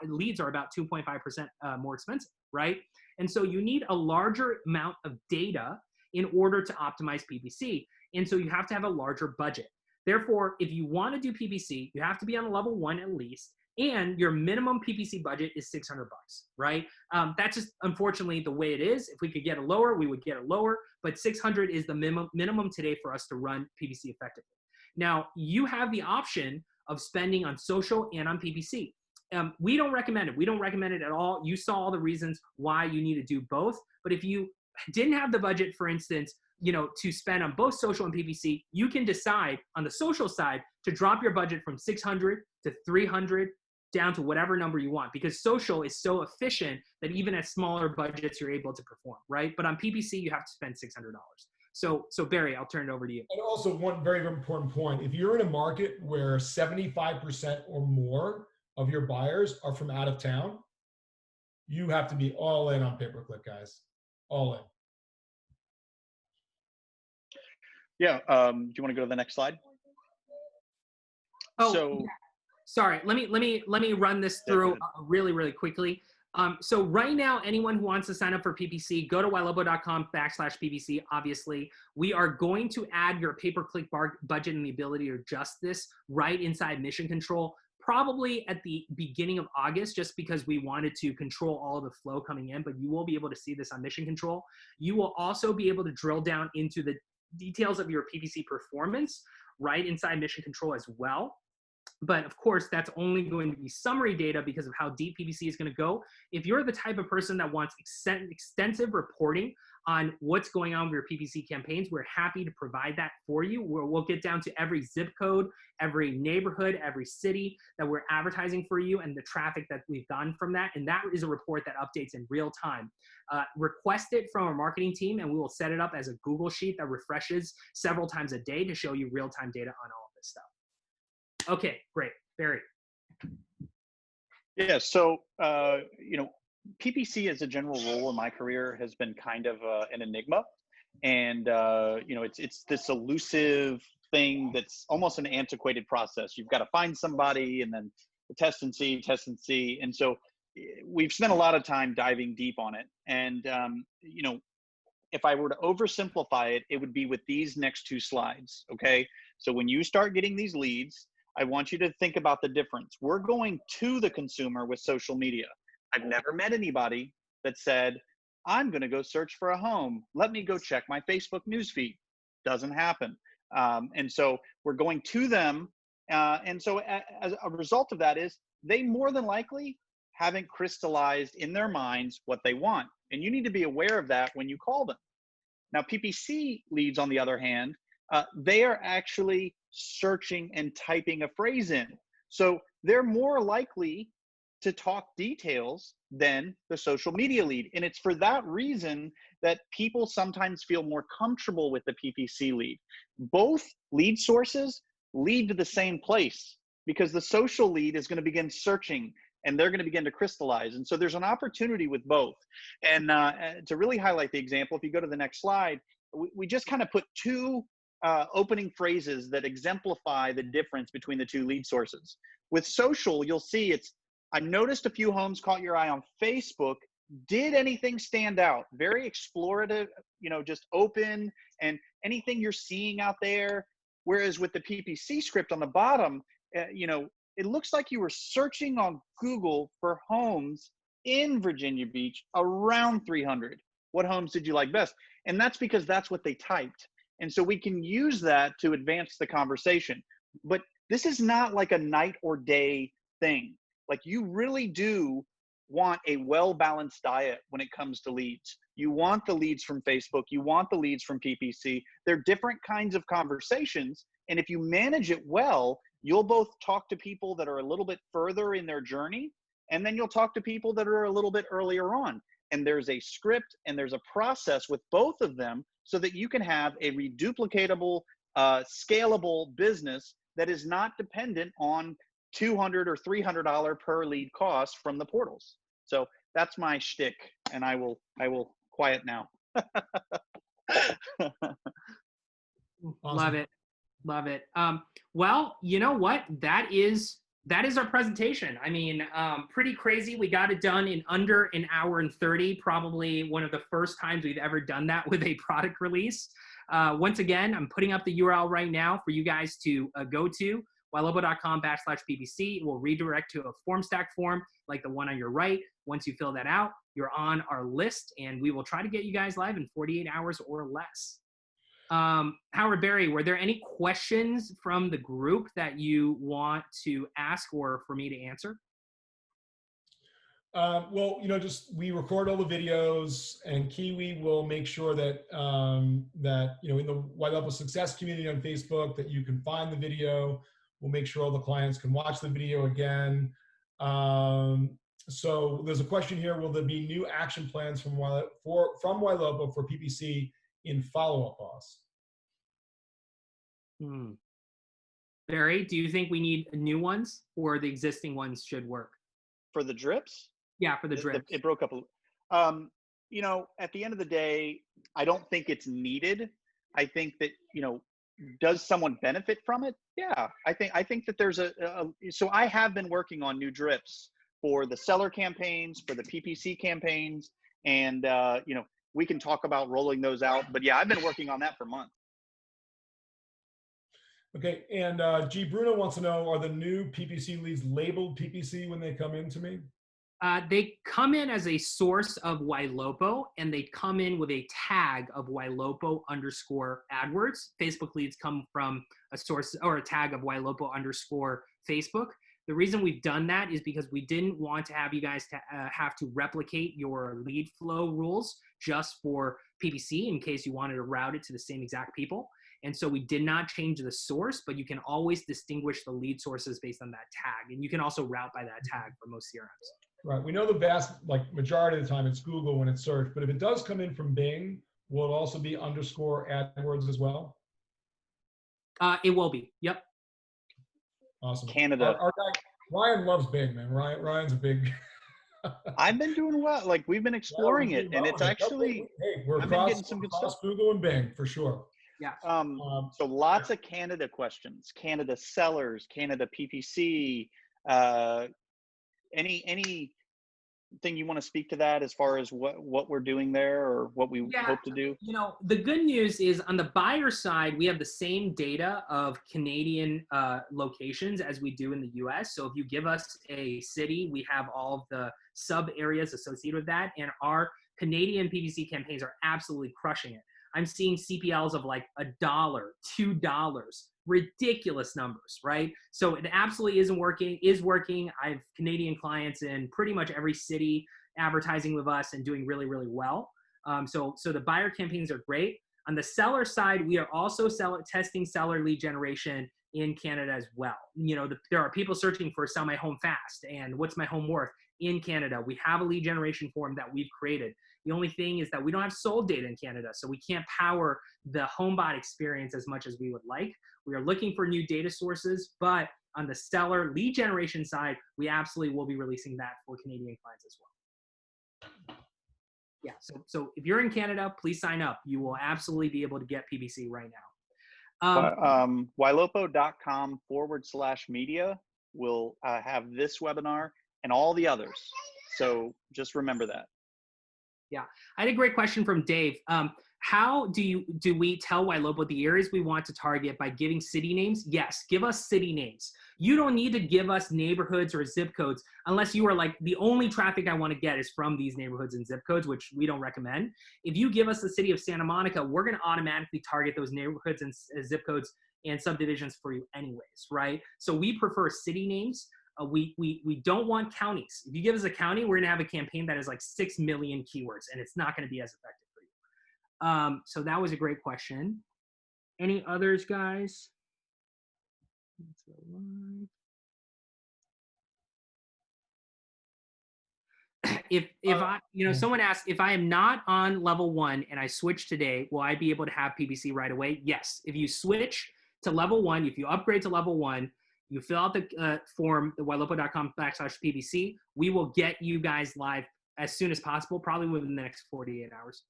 leads are about 2.5% more expensive, right? And so you need a larger amount of data in order to optimize PPC. And so you have to have a larger budget. Therefore, if you want to do PPC, you have to be on level 1 at least, and your minimum PPC budget is $600, right? That's just unfortunately the way it is. If we could get it lower, we would get it lower, but 600 is the minimum today for us to run PPC effectively. Now, you have the option of spending on social and on PPC. We don't recommend it. We don't recommend it at all. You saw all the reasons why you need to do both, but if you didn't have the budget, for instance, you know, to spend on both social and PPC, you can decide on the social side to drop your budget from 600 to 300 down to whatever number you want, because social is so efficient that even at smaller budgets, you're able to perform, right? But on PPC, you have to spend $600. So Barry, I'll turn it over to you. And also one very, very important point, if you're in a market where 75% or more of your buyers are from out of town, you have to be all in on pay-per-click, guys, all in. Yeah. Do you want to go to the next slide? Oh, So, yeah. Sorry. Let me run this through really, really quickly. So right now, anyone who wants to sign up for PPC, go to ylopo.com/PPC. Obviously, we are going to add your pay-per-click budget and the ability to adjust this right inside Mission Control, probably at the beginning of August, just because we wanted to control all of the flow coming in, but you will be able to see this on Mission Control. You will also be able to drill down into the details of your PPC performance right inside Mission Control as well. But of course, that's only going to be summary data because of how deep PPC is going to go. If you're the type of person that wants extensive reporting on what's going on with your PPC campaigns, we're happy to provide that for you. We'll get down to every zip code, every neighborhood, every city that we're advertising for you and the traffic that we've gotten from that. And that is a report that updates in real time. Request it from our marketing team and we will set it up as a Google sheet that refreshes several times a day to show you real-time data on all of this stuff. Okay, great. Barry. yeah. So, you know, PPC as a general rule in my career has been kind of an enigma. And, you know, it's this elusive thing that's almost an antiquated process. You've got to find somebody and then test and see. And so we've spent a lot of time diving deep on it. And, you know, if I were to oversimplify it, it would be with these next 2 slides. Okay. So when you start getting these leads, I want you to think about the difference. We're going to the consumer with social media. I've never met anybody that said, I'm going to go search for a home. Let me go check my Facebook newsfeed. Doesn't happen. And so we're going to them. And so as a result of that is they more than likely haven't crystallized in their minds what they want. And you need to be aware of that when you call them. Now, PPC leads, on the other hand, they are actually searching and typing a phrase in. So they're more likely to talk details than the social media lead. And it's for that reason that people sometimes feel more comfortable with the PPC lead. Both lead sources lead to the same place because the social lead is going to begin searching and they're going to begin to crystallize. And so there's an opportunity with both. And to really highlight the example, if you go to the next slide, we just kind of put 2 opening phrases that exemplify the difference between the two lead sources. With social, you'll see I noticed a few homes caught your eye on Facebook. Did anything stand out? Very explorative, just open and anything you're seeing out there. Whereas with the PPC script on the bottom, it looks like you were searching on Google for homes in Virginia Beach around 300. What homes did you like best? And that's because that's what they typed. And so we can use that to advance the conversation. But this is not like a night or day thing. Like, you really do want a well-balanced diet when it comes to leads. You want the leads from Facebook. You want the leads from PPC. They're different kinds of conversations. And if you manage it well, you'll both talk to people that are a little bit further in their journey, and then you'll talk to people that are a little bit earlier on. And there's a script and there's a process with both of them so that you can have a reduplicatable, scalable business that is not dependent on $200 or $300 per lead cost from the portals. So that's my shtick, and I will quiet now. Love it. Love it. Well, you know what? That is our presentation. I mean, pretty crazy. We got it done in under an hour and 30, probably one of the first times we've ever done that with a product release. Once again, I'm putting up the URL right now for you guys to go to, ylopo.com/PPC. It will redirect to a form stack form like the one on your right. Once you fill that out, you're on our list, and we will try to get you guys live in 48 hours or less. Howard, Barry, were there any questions from the group that you want to ask or for me to answer? Well, just we record all the videos, and Kiwi will make sure that in the Ylopo Success community on Facebook that you can find the video. We'll make sure all the clients can watch the video again. So there's a question here: will there be new action plans from Ylopo for PPC in follow-up costs? Barry, do you think we need new ones, or the existing ones should work? For the drips? Yeah, for the drips. It broke up a at the end of the day, I don't think it's needed. I think that, does someone benefit from it? Yeah, I think that there's so I have been working on new drips for the seller campaigns, for the PPC campaigns, and we can talk about rolling those out. But yeah, I've been working on that for months. Okay, and G. Bruno wants to know, are the new PPC leads labeled PPC when they come in to me? They come in as a source of Ylopo, and they come in with a tag of Ylopo_AdWords. Facebook leads come from a source or a tag of Ylopo_Facebook. The reason we've done that is because we didn't want to have you guys to have to replicate your lead flow rules just for PPC in case you wanted to route it to the same exact people. And so we did not change the source, but you can always distinguish the lead sources based on that tag. And you can also route by that tag for most CRMs. Right. We know the vast majority of the time it's Google when it's searched, but if it does come in from Bing, will it also be _AdWords as well? It will be. Yep. Awesome. Canada. Our guy, Ryan loves Bing, man. Ryan's a big. I've been doing well. Like, we've been exploring it, and it's actually. Hey, we're I've been across, getting some good stuff. Google and Bing for sure. Yeah. So lots of Canada questions, Canada sellers, Canada PPC. Anything you want to speak to that as far as what we're doing there or what we hope to do? The good news is on the buyer side, we have the same data of Canadian locations as we do in the US. So if you give us a city, we have all of the sub areas associated with that. And our Canadian PPC campaigns are absolutely crushing it. I'm seeing CPLs of like $1, $2, ridiculous numbers, right? So it absolutely is working. I have Canadian clients in pretty much every city advertising with us and doing really, really well. So the buyer campaigns are great. On the seller side, we are also testing seller lead generation in Canada as well. There are people searching for sell my home fast and what's my home worth in Canada. We have a lead generation form that we've created. The only thing is that we don't have sold data in Canada, so we can't power the HomeBot experience as much as we would like. We are looking for new data sources, but on the seller lead generation side, we absolutely will be releasing that for Canadian clients as well. Yeah, so if you're in Canada, please sign up. You will absolutely be able to get PPC right Ylopo.com/media will have this webinar and all the others. So just remember that. Yeah, I had a great question from Dave. How do we tell Ylopo the areas we want to target by giving city names? Yes, give us city names. You don't need to give us neighborhoods or zip codes unless you are like, the only traffic I want to get is from these neighborhoods and zip codes, which we don't recommend. If you give us the city of Santa Monica, we're going to automatically target those neighborhoods and zip codes and subdivisions for you anyways, right? So we prefer city names. We don't want counties. If you give us a county, we're gonna have a campaign that is like 6 million keywords, and it's not gonna be as effective for you. So that was a great question. Any others, guys? If I, someone asked, if I am not on level 1 and I switch today, will I be able to have PPC right away? Yes. If you switch to level 1, if you upgrade to level 1, you fill out the form, the ylopo.com/PPC, we will get you guys live as soon as possible, probably within the next 48 hours.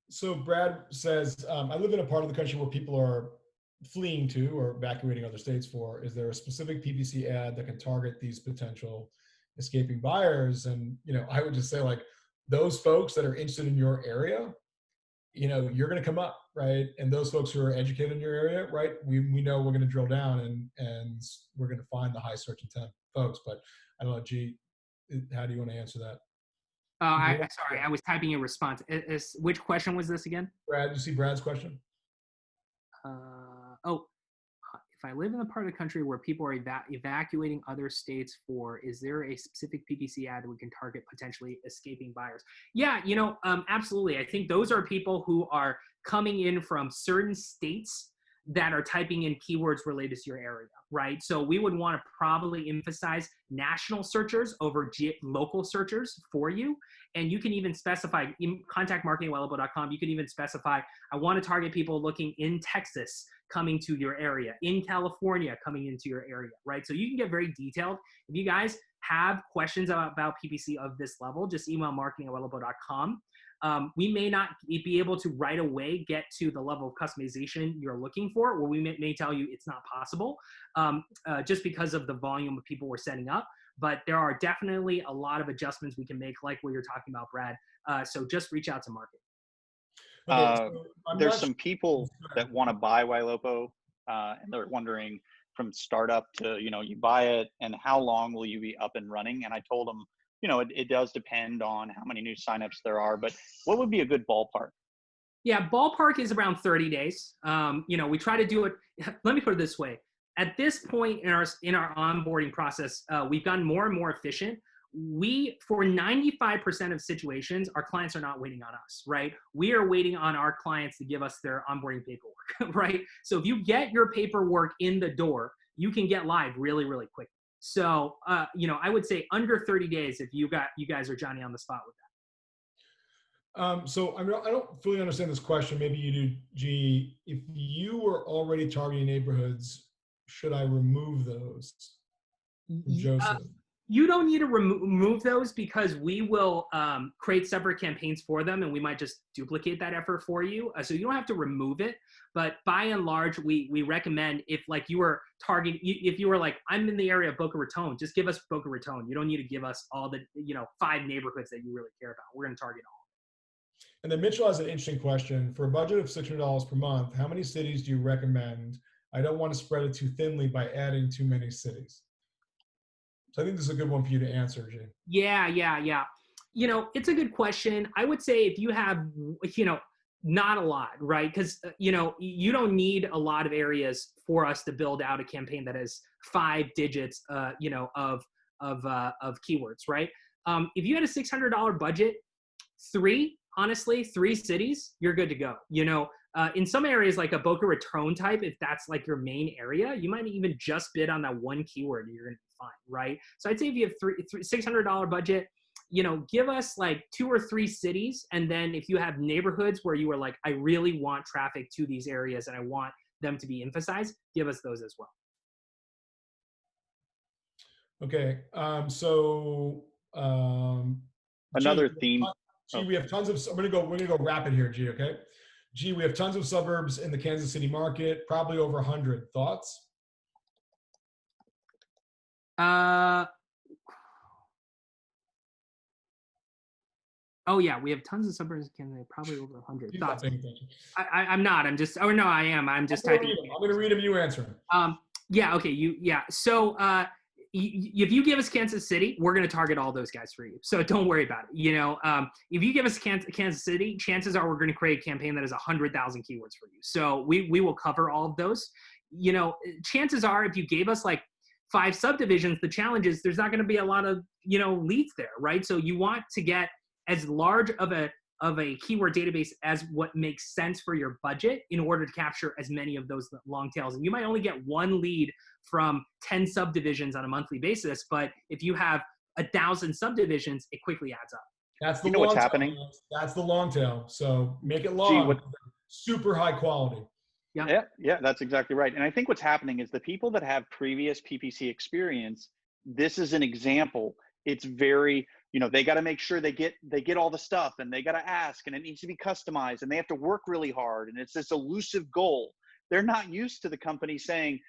So Brad says, I live in a part of the country where people are fleeing to or evacuating other states for. Is there a specific PPC ad that can target these potential escaping buyers? And, I would just say, like, those folks that are interested in your area, you're going to come up, right? And those folks who are educated in your area, right? We know we're going to drill down and we're going to find the high search intent folks. But I don't know, G, how do you want to answer that? Sorry, I was typing a response. Which question was this again? Brad, you see Brad's question? If I live in a part of the country where people are evacuating other states for, is there a specific PPC ad that we can target potentially escaping buyers? Yeah, absolutely. I think those are people who are coming in from certain states that are typing in keywords related to your area, right? So we would want to probably emphasize national searchers over local searchers for you. And you can even specify, in contact marketing@ylopo.com, you can even specify, I want to target people looking in Texas coming to your area, in California coming into your area, right? So you can get very detailed. If you guys have questions about PPC of this level, just email marketing@ylopo.com. We may not be able to right away get to the level of customization you're looking for, or we may tell you it's not possible just because of the volume of people we're setting up. But there are definitely a lot of adjustments we can make, like what you're talking about, Brad. So just reach out to marketing. There's some people that want to buy Ylopo, and they're wondering from startup to, you buy it and how long will you be up and running? And I told them, it does depend on how many new signups there are, but what would be a good ballpark? Yeah, ballpark is around 30 days. We try to do it. Let me put it this way. At this point in our onboarding process, we've gotten more and more efficient. For 95% of situations, our clients are not waiting on us, right? We are waiting on our clients to give us their onboarding paperwork, right? So if you get your paperwork in the door, you can get live really, really quick. So, I would say under 30 days if you guys are Johnny on the spot with that. So I don't fully understand this question. Maybe you do, G. If you were already targeting neighborhoods, should I remove those? Joseph. You don't need to remove those because we will create separate campaigns for them, and we might just duplicate that effort for you. So you don't have to remove it. But by and large, we recommend if like you were targeting, if you were like, I'm in the area of Boca Raton, just give us Boca Raton. You don't need to give us all the 5 neighborhoods that you really care about. We're going to target all. And then Mitchell has an interesting question. For a budget of $600 per month, how many cities do you recommend? I don't want to spread it too thinly by adding too many cities. So I think this is a good one for you to answer, Jay. Yeah. It's a good question. I would say if you have, not a lot, right? Because, you don't need a lot of areas for us to build out a campaign that has 5 digits, of keywords, right? If you had a $600 budget, 3 cities, you're good to go. In some areas like a Boca Raton type, if that's like your main area, you might even just bid on that one keyword and you're going to be fine, right? So I'd say if you have $600 budget, give us like 2 or 3 cities. And then if you have neighborhoods where you are like, I really want traffic to these areas and I want them to be emphasized, give us those as well. Okay. Another theme. G, we have tons of, we're gonna go rapid here, G, okay? Gee, we have tons of suburbs in the Kansas City market, probably over 100. Thoughts? Oh yeah, we have tons of suburbs in Canada, probably over 100. He's not Thoughts? paying attention. I'm not. I'm just. Oh no, I am. I'm just I'm typing. going to read them. You answer them. Yeah. Okay. Yeah. So, if you give us Kansas City, we're going to target all those guys for you. So don't worry about it. If you give us Kansas City, chances are we're going to create a campaign that is 100,000 keywords for you. So we will cover all of those. Chances are if you gave us like 5 subdivisions, the challenge is there's not going to be a lot of leads there, right? So you want to get as large of a keyword database as what makes sense for your budget in order to capture as many of those long tails. And you might only get 1 lead from 10 subdivisions on a monthly basis, but if you have 1,000 subdivisions, it quickly adds up. That's the what's long happening? tail. That's the long tail. So make it long. Super high quality. Yeah. Yeah, that's exactly right. And I think what's happening is the people that have previous PPC experience, this is an example. It's very, they got to make sure they get all the stuff, and they got to ask, and it needs to be customized, and they have to work really hard, and it's this elusive goal. They're not used to the company saying,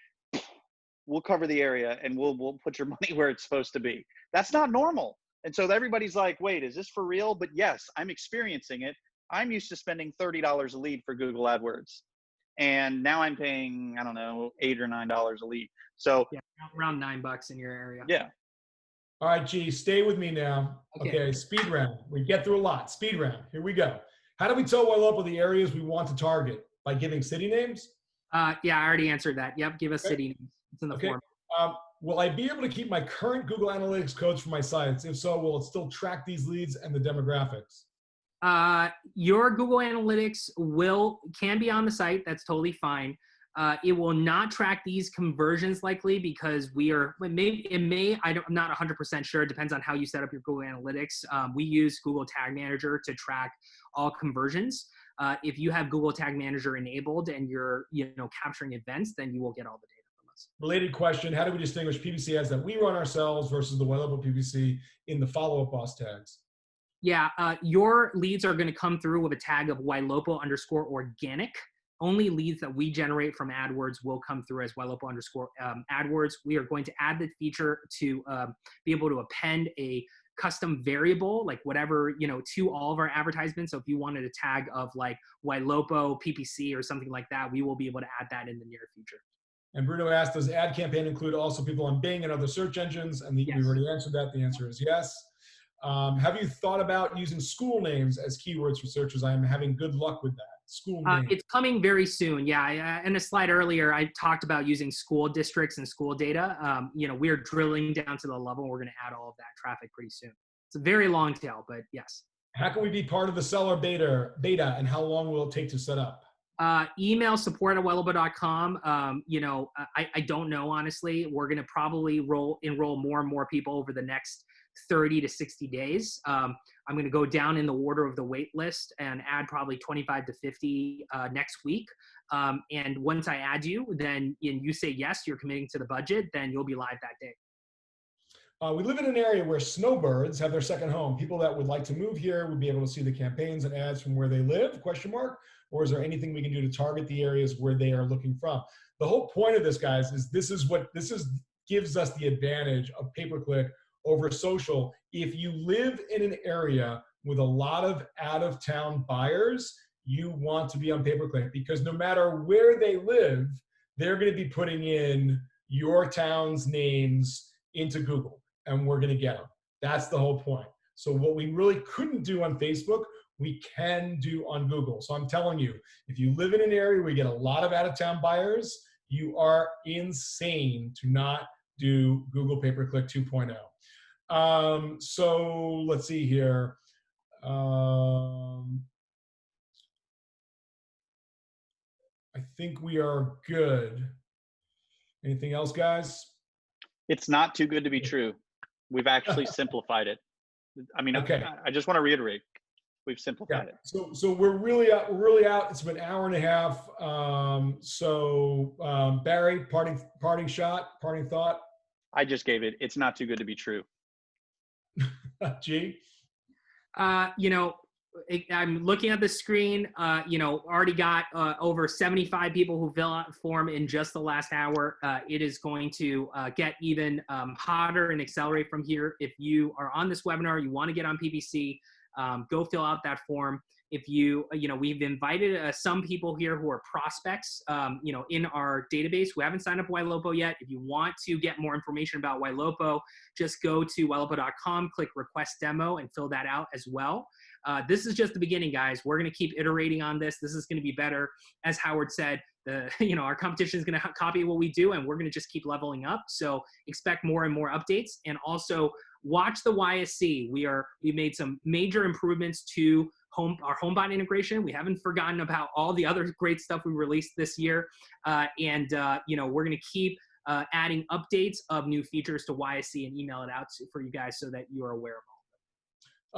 we'll cover the area and we'll put your money where it's supposed to be. That's not normal. And so everybody's like, wait, is this for real? But yes, I'm experiencing it. I'm used to spending $30 a lead for Google AdWords. And now I'm paying, I don't know, $8 or $9 a lead. So yeah, around $9 in your area. Yeah. All right, G, stay with me now. Okay, speed round. We get through a lot. Speed round. Here we go. How do we tell Ylopo the areas we want to target? By giving city names? Yeah, I already answered that. Yep, give us city names. It's in the form. Will I be able to keep my current Google Analytics codes for my sites? If so, will it still track these leads and the demographics? Your Google Analytics can be on the site. That's totally fine. It will not track these conversions likely because I'm not 100% sure. It depends on how you set up your Google Analytics. We use Google Tag Manager to track all conversions. If you have Google Tag Manager enabled and you're capturing events, then you will get all the data from us. Related question: how do we distinguish PPC ads that we run ourselves versus the Ylopo PPC in the follow-up boss tags? Yeah, your leads are going to come through with a tag of Ylopo_organic. Only leads that we generate from AdWords will come through as Ylopo_AdWords. We are going to add the feature to be able to append a custom variable, like whatever, to all of our advertisements. So if you wanted a tag of like Ylopo PPC or something like that, we will be able to add that in the near future. And Bruno asked, does ad campaign include also people on Bing and other search engines? And Yes. we already answered that. The answer is yes. Have you thought about using school names as keywords for searchers? I'm having good luck with that. School names. It's coming very soon. Yeah, in a slide earlier, I talked about using school districts and school data. We're drilling down to the level. We're going to add all of that traffic pretty soon. It's a very long tail, but yes. How can we be part of the seller beta, and how long will it take to set up? Email support@ylopo.com. I don't know, honestly. We're going to probably enroll more and more people over the next 30 to 60 days. I'm going to go down in the order of the wait list and add probably 25 to 50 next week. And once I add you, then you say yes, you're committing to the budget, then you'll be live that day. We live in an area where snowbirds have their second home. People that would like to move here would be able to see the campaigns and ads from where they live, ? Or is there anything we can do to target the areas where they are looking from? The whole point of this, guys, is this gives us the advantage of pay-per-click over social. If you live in an area with a lot of out-of-town buyers, you want to be on pay-per-click, because no matter where they live, they're going to be putting in your town's names into Google, and we're going to get them. That's the whole point. So what we really couldn't do on Facebook, we can do on Google. So I'm telling you, if you live in an area where you get a lot of out-of-town buyers, you are insane to not do Google Pay-Per-Click 2.0. So let's see here. I think we are good. Anything else, guys? It's not too good to be true. We've actually simplified it. I mean, okay. I just want to reiterate, we've simplified it. So we're really out. We're really out. It's been an hour and a half. Barry, parting shot, parting thought. I just gave it. It's not too good to be true. G. I'm looking at the screen, already got over 75 people who fill out the form in just the last hour. It is going to get even hotter and accelerate from here. If you are on this webinar, you want to get on PPC, go fill out that form. If we've invited some people here who are prospects, in our database who haven't signed up for Ylopo yet. If you want to get more information about Ylopo, just go to ylopo.com, click request demo, and fill that out as well. This is just the beginning, guys. We're going to keep iterating on this. This is going to be better. As Howard said, our competition is going to copy what we do, and we're going to just keep leveling up. So expect more and more updates, and also watch the YSC. We made some major improvements to our HomeBot integration. We haven't forgotten about all the other great stuff we released this year, and we're going to keep adding updates of new features to YSC and email it out for you guys so that you are aware of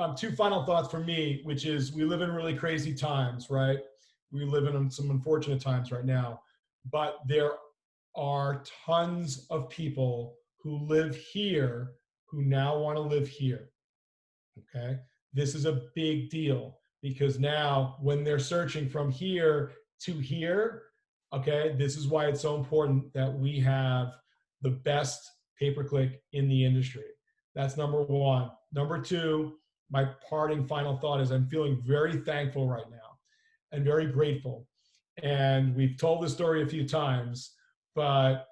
all. Two final thoughts from me, which is we live in really crazy times, right? We live in some unfortunate times right now, but there are tons of people who live here who now want to live here, okay? This is a big deal because now when they're searching from here to here, okay, this is why it's so important that we have the best pay-per-click in the industry. That's number one. Number two, my parting final thought is I'm feeling very thankful right now and very grateful. And we've told this story a few times, but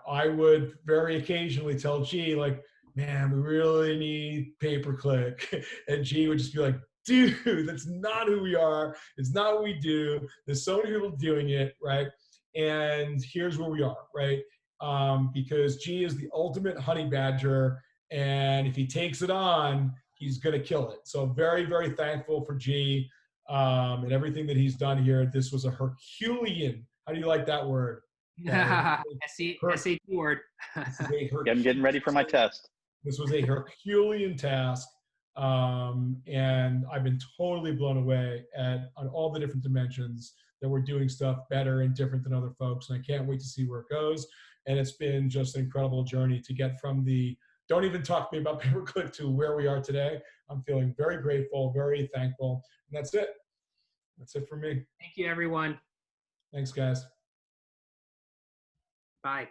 I would very occasionally tell G, like, man, we really need pay-per-click. And G would just be like, dude, that's not who we are. It's not what we do. There's so many people doing it, right? And here's where we are, right? Because G is the ultimate honey badger. And if he takes it on, he's going to kill it. So very, very thankful for G and everything that he's done here. This was a Herculean. How do you like that word? SAT word. I'm getting ready for my test. This was a Herculean task. And I've been totally blown away on all the different dimensions that we're doing stuff better and different than other folks. And I can't wait to see where it goes. And it's been just an incredible journey to get from don't even talk to me about pay-per-click to where we are today. I'm feeling very grateful, very thankful. And that's it. That's it for me. Thank you, everyone. Thanks, guys. Bye.